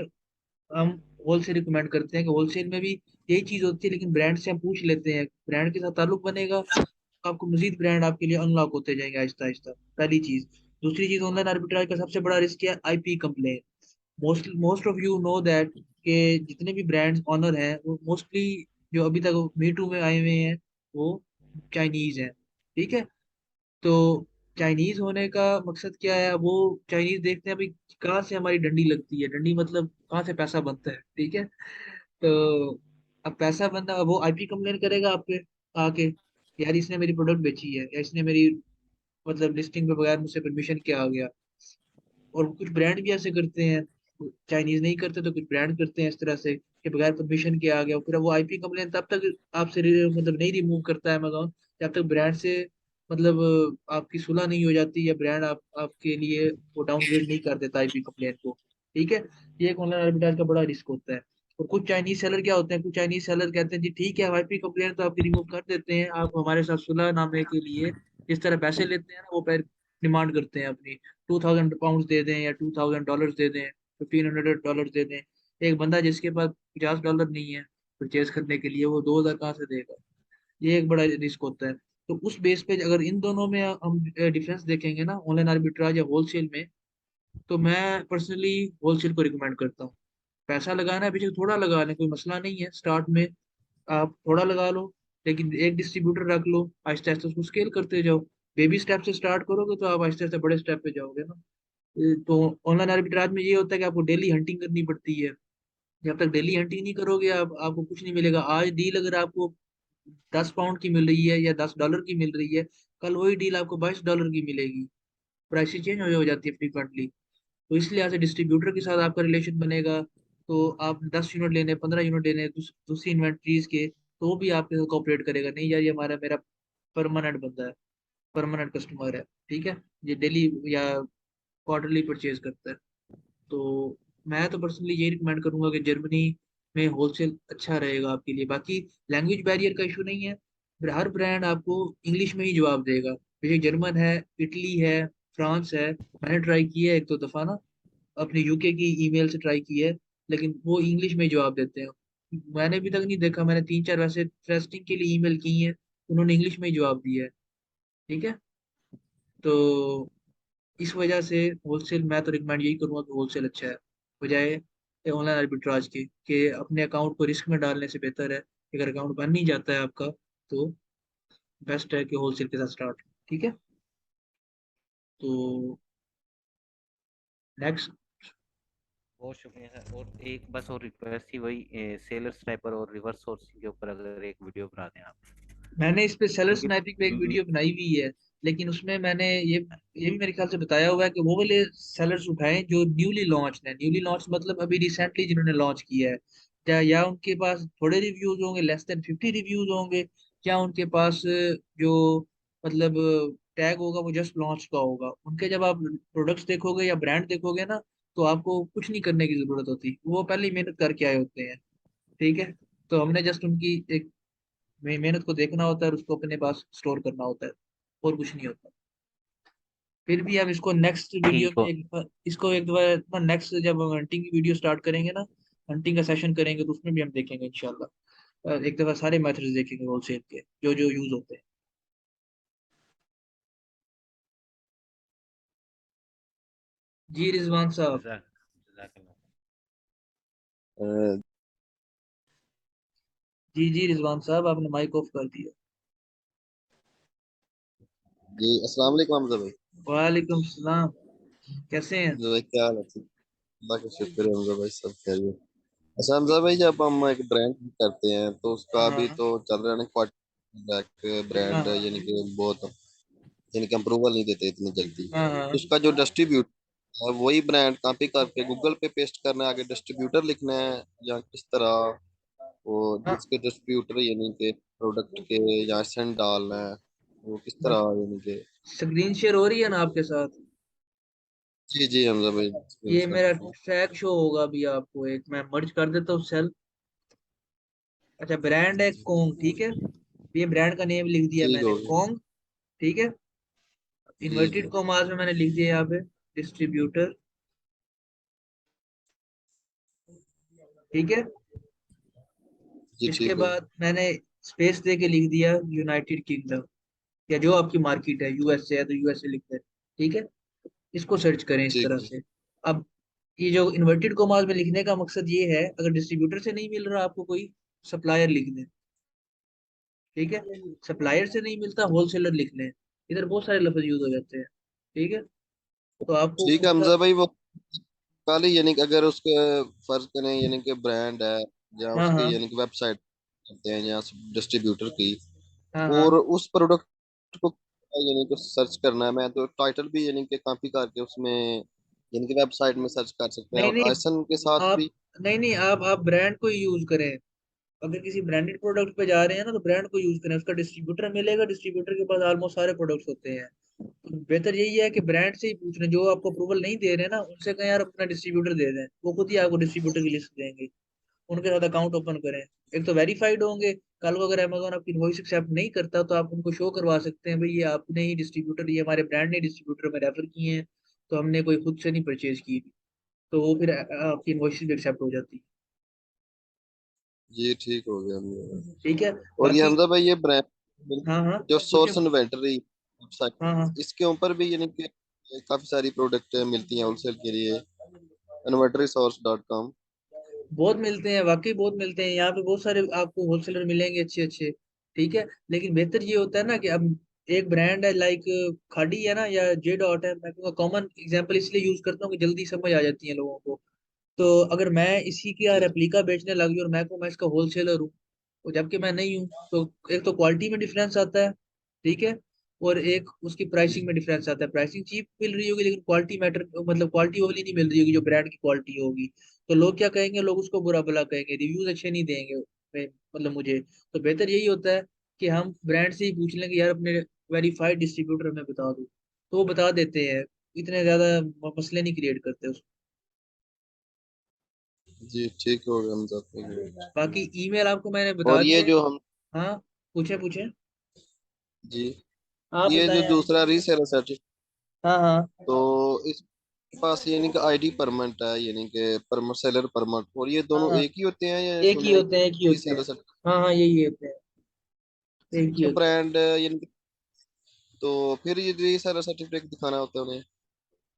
हम होलसेल रिकमेंड करते हैं कि होलसेल में भी यही चीज होती है, लेकिन ब्रांड से हम पूछ लेते हैं, ब्रांड के साथ ताल्लुक बनेगा, आपको मजीद ब्रांड आपके लिए अनलॉक होते जाएंगे आहिस्ता आहिस्ता। पहली चीज। दूसरी चीज, ऑनलाइन आर्बिट्राज का सबसे बड़ा रिस्क है IP complain. Most most of you know that कि जितने भी ब्रांड्स ऑनर हैं वो मोस्टली जो अभी तक मी टू में आए हुए हैं वो चाइनीज हैं। ठीक है, तो चाइनीज होने का मकसद क्या है? वो चाइनीज देखते हैं भाई कहाँ से हमारी डंडी लगती है, डंडी मतलब कहाँ से पैसा बनता है। ठीक है, तो अब पैसा बनना, वो आईपी कंप्लेन करेगा आप पे आके, यार इसने मेरी प्रोडक्ट बेची है, या इसने मेरी मतलब लिस्टिंग पे बगैर मुझसे परमिशन के आ गया। और कुछ ब्रांड भी ऐसे करते हैं, चाइनीज नहीं करते तो कुछ ब्रांड करते हैं इस तरह से कि बगैर परमिशन के आ गया। फिर वो आईपी कंप्लेन तब तक आपसे मतलब नहीं रिमूव करता है अमेजोन, जब तक ब्रांड से मतलब आपकी सुलह नहीं हो जाती, या ब्रांड आपके लिए वो डाउनग्रेड नहीं कर देता आईपी कंप्लेन को। ठीक है, ये एक ऑनलाइन आर्बिट्राज का बड़ा रिस्क होता है। और कुछ चाइनीज सेलर क्या होते हैं, कुछ चाइनीज सेलर कहते हैं जी ठीक है हम आईपी कंप्लेन तो आपकी रिमूव कर देते हैं, आप हमारे साथ सुलह नामे के लिए जिस तरह पैसे लेते हैं ना वो डिमांड करते हैं अपनी। £2,000 दे दें या $2,000 दे दें, $1,500 दे दें। एक बंदा जिसके पास $50 नहीं है परचेज करने के लिए, वो 2,000 कहाँ से देगा? ये एक बड़ा रिस्क होता है। तो उस बेस पे अगर इन दोनों में हम डिफरेंस देखेंगे ना, ऑनलाइन आर्बिट्राज या होलसेल में, तो मैं पर्सनली होलसेल को रिकमेंड करता हूँ। पैसा लगाना है बेशक थोड़ा लगा लें, कोई मसला नहीं है, स्टार्ट में आप थोड़ा लगा लो, लेकिन एक डिस्ट्रीब्यूटर रख लो, आहिस्ता आहिस्ता उसको स्केल करते जाओ। बेबी स्टेप से स्टार्ट करोगे तो आप आहिस्ता आहिस्ता बड़े स्टेप पे जाओगे ना। तो ऑनलाइन आर्बिट्राज में ये होता है कि आपको डेली हंटिंग करनी पड़ती है। जब तक डेली हंटिंग नहीं करोगे आप, आपको कुछ नहीं मिलेगा। आज डील अगर आपको £10 की मिल रही है या $10 की मिल रही है, कल वही डील आपको $22 की मिलेगी। प्राइसेस चेंज हो जाती है फ्रीक्वेंटली। तो इसलिए ऐसे डिस्ट्रीब्यूटर के साथ आपका रिलेशन बनेगा। तो आप 10 यूनिट लेने, 15 यूनिट लेने दूसरी इन्वेंट्रीज के, तो वो भी आपके साथ कॉपरेट करेगा। नहीं यार ये हमारा मेरा परमानेंट बंदा है, परमानेंट कस्टमर है। ठीक है, ये डेली या क्वार्टरली परचेज करता है। तो मैं तो पर्सनली यही रिकमेंड करूंगा कि जर्मनी में होलसेल अच्छा रहेगा आपके लिए। बाकी लैंग्वेज बैरियर का इशू नहीं है, फिर हर ब्रांड आपको इंग्लिश में ही जवाब देगा। जैसे जर्मन है, इटली है, फ्रांस है। मैंने ट्राई किया है एक दो दफा ना, अपने यूके की ईमेल से ट्राई की है, लेकिन वो इंग्लिश में ही जवाब देते हैं। मैंने अभी तक नहीं देखा, मैंने 3-4 वैसे टेस्टिंग के लिए ईमेल की है, उन्होंने इंग्लिश में ही जवाब दिया है। ठीक है, तो इस वजह से होलसेल मैं तो रिकमेंड यही करूंगा कि होलसेल अच्छा है, बजाय ऑनलाइन आर्बिट्राज के। कि अपने अकाउंट को रिस्क में डालने से बेहतर है कि अगर अकाउंट बन नहीं जाता है आपका, तो बेस्ट है कि होलसेल के साथ स्टार्ट। ठीक है, तो नेक्स्ट। बहुत शुक्रिया सर। और एक बस और रिक्वेस्ट थी, वही सेलर स्नाइपर और रिवर्स सोर्सिंग के ऊपर अगर एक वीडियो बना दें आप, मैंने इस पे सेलर क्योंकि स्नैपिंग पे एक वीडियो बनाई हुई है, लेकिन उसमें मैंने ये भी मेरे ख्याल से बताया हुआ है कि वो वाले सेलर्स उठाएं जो न्यूली लॉन्च है। न्यूली लॉन्च मतलब अभी रिसेंटली जिन्होंने लॉन्च किया है। या उनके पास थोड़े रिव्यूज होंगे, लेस देन 50 रिव्यूज होंगे, या उनके पास जो मतलब टैग होगा वो जस्ट लॉन्च का होगा। उनके जब आप प्रोडक्ट्स देखोगे या ब्रांड देखोगे ना, तो आपको कुछ नहीं करने की जरूरत होती, वो पहले ही मेहनत करके आए होते हैं। ठीक है। तो हमने जस्ट उनकी एक मेहनत को देखना होता है और उसको अपने पास स्टोर करना होता है, और कुछ नहीं होता। फिर भी हम इसको नेक्स्ट वीडियो ठीक में हो। इसको एक बार नेक्स्ट जब हम हंटिंग की वीडियो स्टार्ट करेंगे ना, हंटिंग का सेशन करेंगे, तो उसमें भी हम देखेंगे इंशाल्लाह। एक दफा सारे मेथड्स देखेंगे होलसेल के जो जो यूज होते हैं। जी रिजवान साहब। जज़ाकल्लाह। अ, जी जी रिजवान साहब, आपने माइक ऑफ कर दिया। जी अस्सलाम वालेकुम हमजा भाई। वालेकुम सलाम। कैसे हैं? हमजा भाई क्या हाल है? ठीक। अल्लाह का शुक्र है हमजा भाई, सब खैरियत। अच्छा हमजा भाई, जब हम एक ब्रांड करते हैं तो उसका भी हाँ तो चल रहा है ना, क्वार्टर हाँ ब्रांड, हाँ यानी कि बहुत, यानी कि अप्रूवल नहीं देते इतनी जल्दी। हाँ तो हाँ। उसका जो डिस्ट्रीब्यूट है वही ब्रांड कॉपी करके गूगल पे पेस्ट करना है, आगे डिस्ट्रीब्यूटर लिखना है, या किस तरह वो हाँ, जिसके डिस्ट्रीब्यूटर यानी कि प्रोडक्ट के या सेंड डालना है, वो किस तरह यानी कि। स्क्रीन शेयर हो रही है ना आपके साथ? जी जी हमजा भाई, ये मेरा स्क्रीनशॉट। ट्रैक शो होगा अभी आपको, एक मैं मर्ज कर देता हूँ सेल। अच्छा, ब्रांड है कोंग, ठीक है। ये ब्रांड का नेम लिख दिया ठीक मैंने, हो गया। कोंग। ठीक है। जी इन्वर्टेड जी कॉमास में मैंने लिख दिया यहाँ पे डिस्ट्रीब्यूटर। ठीक है। जी इसके ठीक हो बाद मैंने स्पेस दे के लिख दिया यूनाइटेड किंगडम, या जो आपकी मार्केट है, यूएसए है तो यूएसए लिख दें। ठीक है। इसको सर्च करें इस ठीक तरह है। से। अब ये जो इन्वर्टेड कॉमास में लिखने का मकसद ये है, अगर डिस्ट्रीब्यूटर से नहीं मिल रहा आपको कोई, सप्लायर लिख दें। ठीक है। सप्लायर से नहीं मिलता, होलसेलर लिख लें। इधर बहुत सारे लफ्ज यूज हो जाते हैं। ठीक है। तो आपको ठीक है उसका। हमजा भाई, वो खाली यानी कि अगर उसके फर्ज करें यानी कि ब्रांड है, या हाँ उसकी हाँ यानी कि वेबसाइट करते हैं या डिस्ट्रीब्यूटर की, हाँ और हाँ। उस प्रोडक्ट को यानी कि सर्च करना है, मैं तो टाइटल भी यानी कि कॉपी करके उसमें यानी कि वेबसाइट में सर्च कर सकते हैं, नहीं और नहीं, आइसन के साथ आप भी। नहीं नहीं, आप ब्रांड को यूज करें। अगर किसी ब्रांडेड प्रोडक्ट पे जा रहे हैं ना, तो ब्रांड को यूज करें, उसका डिस्ट्रीब्यूटर मिलेगा, डिस्ट्रीब्यूटर के पास ऑलमोस्ट सारे प्रोडक्ट्स होते हैं। तो बेहतर यही है कि ब्रांड से ही पूछ लें, जो आपको अप्रूवल नहीं दे रहे ना, उनसे कहें यार अपना डिस्ट्रीब्यूटर दे दें, वो खुद ही आपको डिस्ट्रीब्यूटर की लिस्ट देंगे। उनके साथ अकाउंट ओपन करें। एक तो वेरीफाइड होंगे। कल को अगर अमेजोन आपकी इनवॉइस एक्सेप्ट नहीं करता, तो आप उनको शो करवा सकते हैं भाई ये आपने ही डिस्ट्रीब्यूटर, ये हमारे ब्रांड ने डिस्ट्रीब्यूटर में रेफर किए हैं, तो हमने कोई खुद से नहीं परचेज की। तो वो फिर आपकी इनवॉइस भी एक्सेप्ट हो जाती ये ठीक हो गया हमजा। है। ठीक है। और ये बाकी। हमजा भाई, ये ब्रांड हाँ हाँ। जो पूछे। सोर्स इन्वेंटरी हाँ हाँ। वेबसाइट, इसके ऊपर भी यानी कि काफी सारी प्रोडक्ट मिलती हैं होलसेल के लिए, इन्वेंटरी सोर्स डॉट कॉम। बहुत मिलते हैं, वाकई बहुत मिलते हैं, यहाँ पे बहुत सारे आपको होलसेलर मिलेंगे अच्छे अच्छे। ठीक है। लेकिन बेहतर ये होता है ना कि अब एक ब्रांड है लाइक खाड़ी है ना, या जे डॉट है, मैं कहूँगा कॉमन एग्जांपल इसलिए यूज करता हूँ कि जल्दी समझ आ जाती है लोगों को। तो अगर मैं इसी की जी रेप्लिका बेचने लग गई और मैं को मैं इसका होलसेलर हूँ, और जबकि मैं नहीं हूँ, तो एक तो क्वालिटी में डिफरेंस आता है। ठीक है। और एक उसकी जी प्राइसिंग में डिफरेंस आता है, प्राइसिंग चीप मिल रही होगी लेकिन क्वालिटी मैटर, मतलब क्वालिटी वाली नहीं मिल रही होगी जो ब्रांड की क्वालिटी होगी। तो लोग क्या कहेंगे, लोग उसको बुरा भला कहेंगे, रिव्यूज अच्छे नहीं देंगे मतलब मुझे। तो बेहतर यही होता है कि हम ब्रांड से ही पूछ लें कि यार अपने वेरीफाइड डिस्ट्रीब्यूटर में बता दो, तो वो बता देते हैं। इतने ज्यादा मसले नहीं क्रिएट करते उसको। जी ठीक हो गया हमजा भाई। बाकी ईमेल आपको मैंने बता और ये दिया है। जो हम, हाँ। पूछे पूछे। जी आप ये जो बताएं आप। दूसरा रीसेलर सर्टिफिकेट, हाँ हाँ तो इसके पास यानी कि आईडी परमिट है, यानी कि परमिट, सेलर परमिट, और ये हाँ दोनों हाँ। एक ही होते हैं या एक ही इसमें होते हैं, एक ही होते हैं। रीसेलर सर्टिफिकेट हाँ हाँ, यही होते हैं, एक ही का होते हैं। ब्रांड यानी कि, तो फिर ये रीसेलर सर्टिफिकेट दिखाना होता है उन्हें?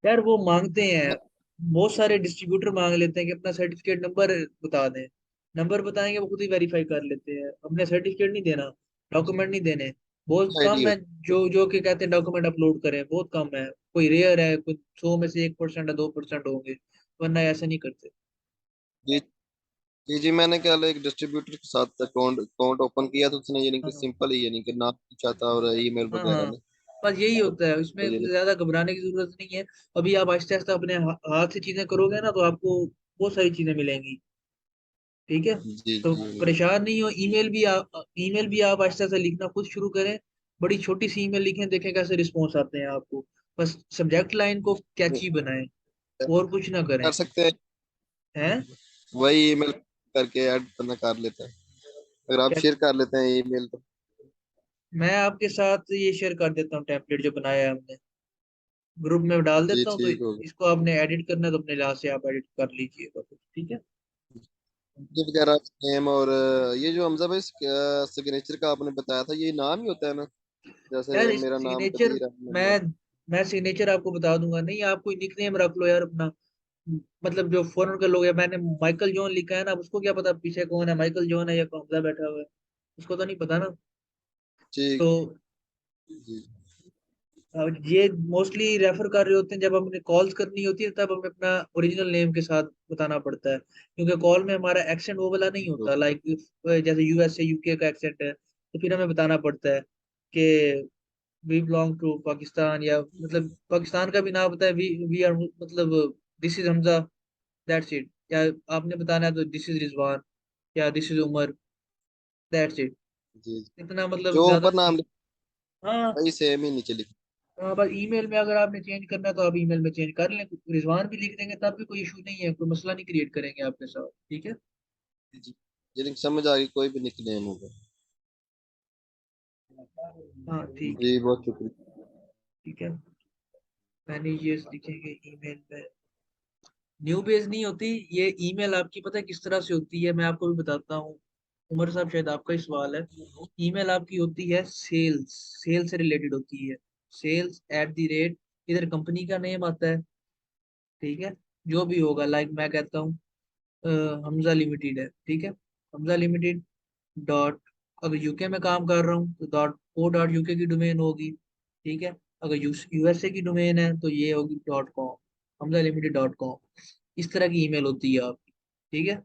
यार वो मांगते हैं, बहुत सारे डिस्ट्रीब्यूटर मांग लेते हैं कि अपना सर्टिफिकेट नंबर बता दें। नंबर बताएंगे वो खुद ही वेरीफाई कर लेते हैं, हमने सर्टिफिकेट नहीं देना, डॉक्यूमेंट नहीं देने। बहुत आईडी कम है होती जो जो कि कहते हैं डॉक्यूमेंट अपलोड करें, बहुत कम है। कोई रेयर है, कुछ 100 में से 1% या 2% होंगे, वरना ऐसा नहीं करते। है। जी जी जी, मैंने कल एक डिस्ट्रीब्यूटर के साथ अकाउंट अकाउंट ओपन किया, तो उसने यानी कि हाँ सिंपल ही यानी कि नाम पूछा था और ईमेल हाँ वगैरह हाँ। में। बस यही होता है, तो इसमें यानी, ज्यादा घबराने की जरूरत नहीं है। अभी आप आहिस्ते आहिस्ते अपने हाथ से चीजें करोगे ना, तो आपको बहुत सारी चीजें मिलेंगी। ठीक है। जी तो जी परेशान नहीं हो, ईमेल भी आप आहिस्ते आहिस्ते लिखना खुद शुरू करें। बड़ी छोटी सी ईमेल लिखें, देखें कैसे रिस्पॉन्स आते हैं आपको। बस सब्जेक्ट लाइन को कैची बनाएं। और कुछ ना करें। कर सकते हैं, हैं? वही ईमेल करके ऐड करना कर लेते हैं, अगर आप क्या? शेयर कर लेते हैं ईमेल तो। मैं आपके साथ ये शेयर कर देता हूँ, टेम्पलेट जो बनाया है हमने, ग्रुप में डाल जी देता हूँ। तो ठीक होगा। इसको आपने एडिट करना है तो अपने लिहाज से आप एडिट कर लीजिएगा कुछ, ठीक है? ये वगैरह नेम, और ये जो हमजा भाई सिग्नेचर का आपने बताया था, ये नाम ही होता है ना, यार जैसे इस मेरा नाम सिग्नेचर, कदीर अहमद मैं मोहम्मद। मैं सिग्नेचर आपको बता दूंगा। नहीं, आप कोई निकनेम रख लो यार अपना। मतलब जो फॉरेन के लोग हैं, मैंने माइकल जॉन लिखा है ना, अब उसको क्या पता पीछे कौन है, माइकल जॉन है या हमजा बैठा हुआ है, उसको तो नहीं पता ना। ठीक। तो जी अब ये मोस्टली रेफर कर रहे होते हैं जब हमें कॉल्स करनी होती है, तब हमें अपना ओरिजिनल नेम के साथ बताना पड़ता है, क्योंकि कॉल में हमारा एक्सेंट वो वाला नहीं होता, लाइक जैसे यूएस से यूके का एक्सेंट है, तो फिर हमें बताना पड़ता है कि वी बिलोंग टू पाकिस्तान, या मतलब पाकिस्तान का भी नाम बताए, वी आर, मतलब this is Hamza, that's it. या आपने बताना है तो दिस इज रिजवान, या this is Umar, that's it. जी। इतना मतलब जो ज्यादा ऊपर नाम नहीं। लिखा हाँ। है, वही सेम ही नीचे लिखा हाँ, बस ईमेल में अगर आपने चेंज करना है तो आप ईमेल में चेंज कर लें, रिजवान भी लिख देंगे तब भी कोई इशू नहीं है, कोई मसला नहीं क्रिएट करेंगे आपके साथ, ठीक है? है। जी, ये लिंक समझ आ गई, कोई भी निकनेम होगा। हाँ ठीक है। जी बहुत शुक्रिया। ठीक है, मैनेजर्स लिखेंगे ईमेल में। न्यू पेज नहीं होती ये ईमेल आपकी, पता है किस तरह से होती है? मैं आपको भी बताता हूँ। उमर साहब, शायद आपका ही सवाल है। ईमेल आपकी होती है सेल्स, सेल से रिलेटेड होती है। सेल्स एट द रेट, इधर कंपनी का नेम आता है, ठीक है? जो भी होगा, लाइक मैं कहता हूँ अ, हमजा लिमिटेड है, ठीक है? हमजा लिमिटेड डॉट, अगर यूके में काम कर रहा हूँ तो डॉट ओ डॉट यूके की डोमेन होगी, ठीक है? अगर यूएसए की डोमेन है तो ये होगी dot com, Hamza limited dot com. इस तरह की ईमेल होती है आपकी, ठीक है?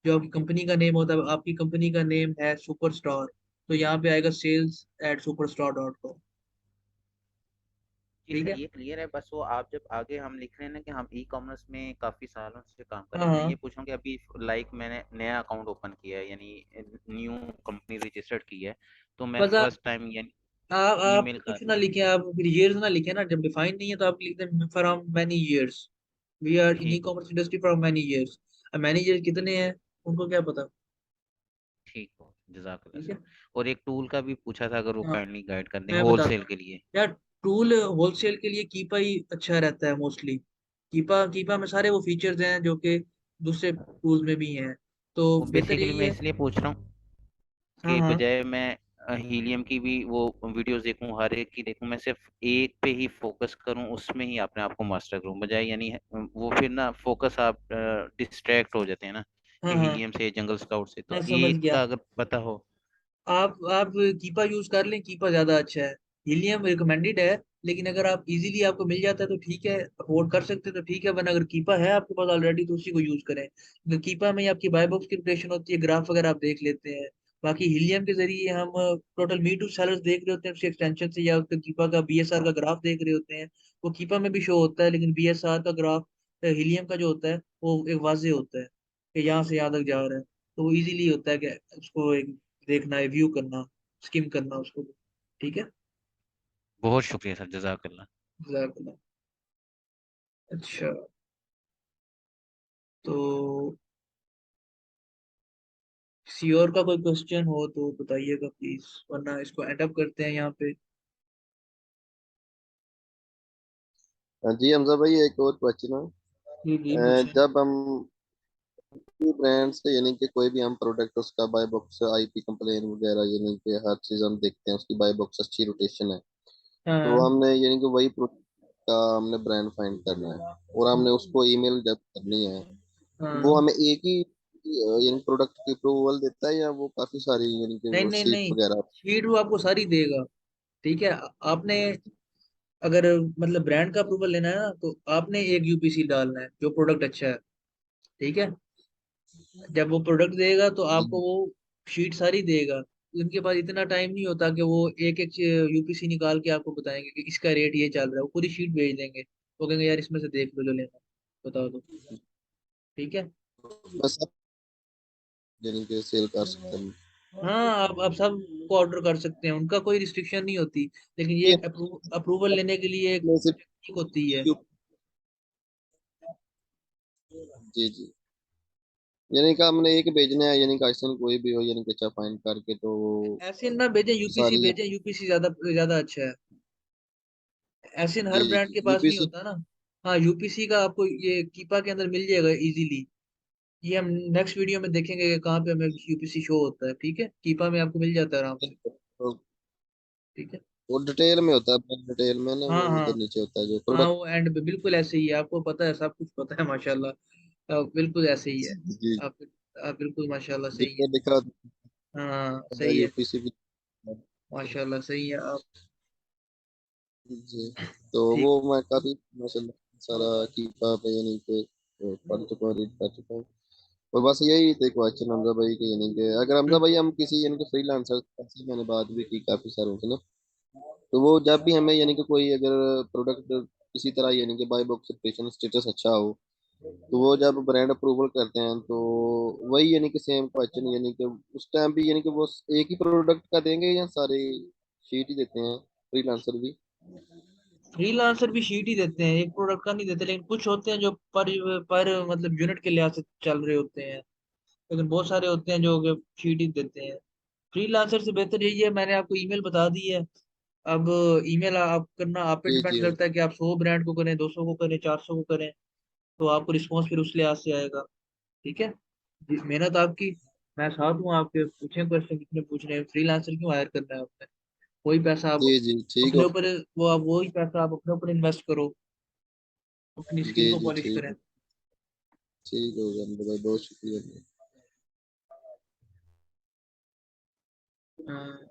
जो आपकी कंपनी का नेम होता है, आपकी कंपनी का नेम है सुपरस्टार, तो यहाँ पे आएगा sales at superstar dot com, जी ठीक सर, है? ये क्लियर है। बस वो आप जब आगे हम लिख रहे हैं ना कि हम ई कॉमर्स में काफ़ी सालों से काम कर हाँ रहे हैं, मैं ये हाँ। पूछ रहा हूँ कि अभी लाइक मैंने नया अकाउंट ओपन किया है, यानी न्यू कंपनी रजिस्टर्ड की है, तो मैं बस फर्स्ट टाइम यानी आप ईमेल का। कुछ ना लिखें, आप फिर years ना लिखें ना, जब डिफाइन नहीं है तो आप लिख दें from many years, we are in e ठीक हो, commerce industry from many years। अब मैनी years कितने हैं उनको क्या पता? ठीक हो, जजाकल्ला ठीक सर। है। और एक टूल का भी पूछा था, अगर वो हाँ, काइंडली गाइड कर दें मैं बताता होलसेल हूँ। के लिए। यार टूल होलसेल के लिए कीपा ही अच्छा रहता है मोस्टली। कीपा कीपा में सारे वो फीचर्स हैं जो कि दूसरे टूल्स में भी हैं, तो वो बेहतर बेसिकली यही मैं है। इसलिए पूछ रहा हूँ हाँ कि हाँ। बजाय मैं हीलियम की भी वो वीडियोस देखूं, हर एक की देखूं, मैं सिर्फ एक पे ही फोकस करूं, उसमें ही अपने आप को मास्टर करूं, बजाय यानी वो फिर ना फोकस आप डिस्ट्रैक्ट हो जाते हैं ना, हाँ कि हाँ। हीलियम से जंगल स्काउट से, तो मैं समझ एक गया। का अगर पता हो। आप कीपा यूज कर लें, कीपा ज्यादा अच्छा है। हीलियम रिकमेंडेड है, लेकिन अगर आप इजीली आपको मिल जाता है तो ठीक है, अफोर्ड कर सकते हैं तो ठीक है, वरना अगर कीपा है आपके पास ऑलरेडी तो उसी को यूज करें। तो कीपा में आपकी बाय बॉक्स की रोटेशन होती है, ग्राफ वगैरह आप देख लेते हैं। बाकी हीलियम के जरिए हम टोटल मी टू सेलर्स देख रहे होते हैं उसके एक्सटेंशन से, या उसका कीपा का बीएसआर का ग्राफ देख रहे होते हैं। वो कीपा में भी शो होता है, लेकिन बीएसआर का ग्राफ हीलियम का जो होता है वो एक वाजे होता है कि यहाँ से यहाँ तक जा रहा है। तो वो इजीली होता है कि उसको एक देखना है, व्यू करना, स्किम करना उसको, ठीक है? बहुत शुक्रिया सर, जजाकल्ला। जज़ाकल्लाह। अच्छा, तो किसी और का कोई क्वेश्चन हो तो बताइएगा प्लीज, वरना इसको एंड अप करते हैं यहाँ पे। हाँ जी हमजा भाई, एक और क्वेश्चन है। जी जी पूछें। जब हम ब्रांड से यानी कि कोई भी हम प्रोडक्ट, उसका बाय बॉक्स आईपी कंप्लेन वगैरह, यानी कि हर चीज हम देखते हैं, उसकी बाय बॉक्स अच्छी रोटेशन है, तो हाँ हमने यानी कि वही प्रोडक्ट का हमने ब्रांड फाइंड करना है, और हमने उसको ईमेल जब करनी है, वो हाँ। हमें एक ही यानी प्रोडक्ट की अप्रूवल देता है, या वो काफी सारी यानी कि नहीं वो नहीं सीट नहीं, वगैरह। शीट वो आपको सारी देगा, ठीक है? आपने अगर मतलब ब्रांड का अप्रूवल लेना है ना, तो आपने एक यूपीसी डालना है जो प्रोडक्ट अच्छा है, ठीक है? जब वो प्रोडक्ट देगा तो जी आपको वो शीट सारी देगा। उनके पास इतना टाइम नहीं होता कि वो एक एक यूपीसी निकाल के आपको बताएंगे कि इसका रेट ये चल रहा है, वो पूरी शीट भेज देंगे, वो कहेंगे यार इसमें से देख लो जो लेना है, बताओ दो, ठीक है? बस आप यानी कि सेल कर सकते हैं। हाँ, आप सब को ऑर्डर कर सकते हैं, उनका कोई रिस्ट्रिक्शन नहीं होती, लेकिन ये ये अप्रूवल लेने के लिए एक में से टेक्निक होती है। जी जी। यानी कि हमने एक भेजना है, यानी कि आइसन कोई भी हो, यानी कि अच्छा फाइंड करके तो वो एसिन ना भेजें, यूपीसी सारी। भेजें, यूपीसी ज्यादा ज्यादा अच्छा है। एसिन हर जी ब्रांड जी के पास नहीं यूपीसी। होता ना। हाँ, यूपीसी का आपको ये कीपा के अंदर मिल जाएगा इजीली। ये हम नेक्स्ट वीडियो में देखेंगे कि कहाँ पे हमें यूपीसी शो होता है, ठीक है, कीपा में आपको मिल जाता है आराम से। ठीक है। वो डिटेल में होता है, डिटेल में ना, हाँ वो हाँ। उधर नीचे होता है जो हाँ, प्रोडक्ट। वो एंड पे बिल्कुल ऐसे ही है, आपको पता है, सब कुछ पता है माशाल्लाह। बिल्कुल ऐसे ही है। जी। आप आप बिल्कुल माशाल्लाह सही है। जितना दिखा हाँ सही है। यूपीसी भी। माशाल्लाह सही है आप। जी। तो वो ठीक। मैं काफी माशाल्लाह सारा कीपा पे यानी कि पढ़ चुका हूँ, रीड कर चुका हूँ। और बस यही थे क्वेश्चन हमजा भाई के, यानी कि अगर हमजा भाई हम किसी यानी कि फ्रीलांसर से मैंने बात भी की काफी सारों से ना, तो वो जब भी हमें यानी कि कोई अगर प्रोडक्ट किसी तरह यानी कि बाय बॉक्स सर्टिफिकेशन स्टेटस अच्छा हो, तो वो जब ब्रांड अप्रूवल करते हैं तो वही यानी कि सेम क्वेश्चन यानी कि उस टाइम भी यानी कि वो एक ही प्रोडक्ट का देंगे या सारे शीट ही देते हैं फ्रीलांसर भी। फ्रीलांसर भी शीट ही देते हैं, एक प्रोडक्ट का नहीं देते, लेकिन कुछ होते हैं जो पर मतलब यूनिट के लिहाज से चल रहे होते हैं। लेकिन बहुत सारे होते हैं जो शीट ही देते हैं। फ्रीलांसर से बेहतर यही है, मैंने आपको ईमेल बता दी है। अब ईमेल आप करना आप पे जी डिपेंड जी करता है कि आप 100 ब्रांड को करें, 200 को करें, 400 को करें। तो आपको रिस्पॉन्स फिर उस लिहाज से आएगा। ठीक है। मेहनत आपकी। मैं साथ हूँ आपके, पूछे क्वेश्चन कितने पूछने हैं, फ्रीलांसर क्यों हायर करना है आपने। वही पैसा आप जी जी ठीक अपने हो। ऊपर, वो आप वही पैसा आप अपने ऊपर इन्वेस्ट करो, अपनी जी स्किल को जी पॉलिश करें। ठीक हो गया भाई, बहुत शुक्रिया। हाँ,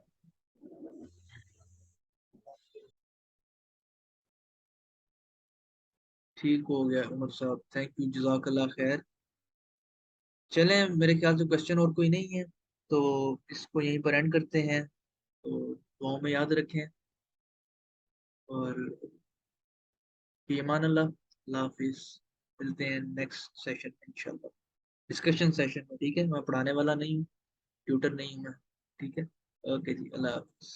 ठीक हो गया उमर साहब, थैंक यू, जजाकल्ला खैर। चलें, मेरे ख्याल से क्वेश्चन और कोई नहीं है, तो इसको यहीं पर एंड करते हैं। तो दुआओं में याद रखें, और फी अमान अल्लाह, अल्लाह हाफिज। मिलते हैं नेक्स्ट सेशन में इंशाल्लाह, डिस्कशन सेशन में, ठीक है। मैं पढ़ाने वाला नहीं हूँ, ट्यूटर नहीं हूँ मैं। ठीक है। ओके जी, अल्लाह हाफिज।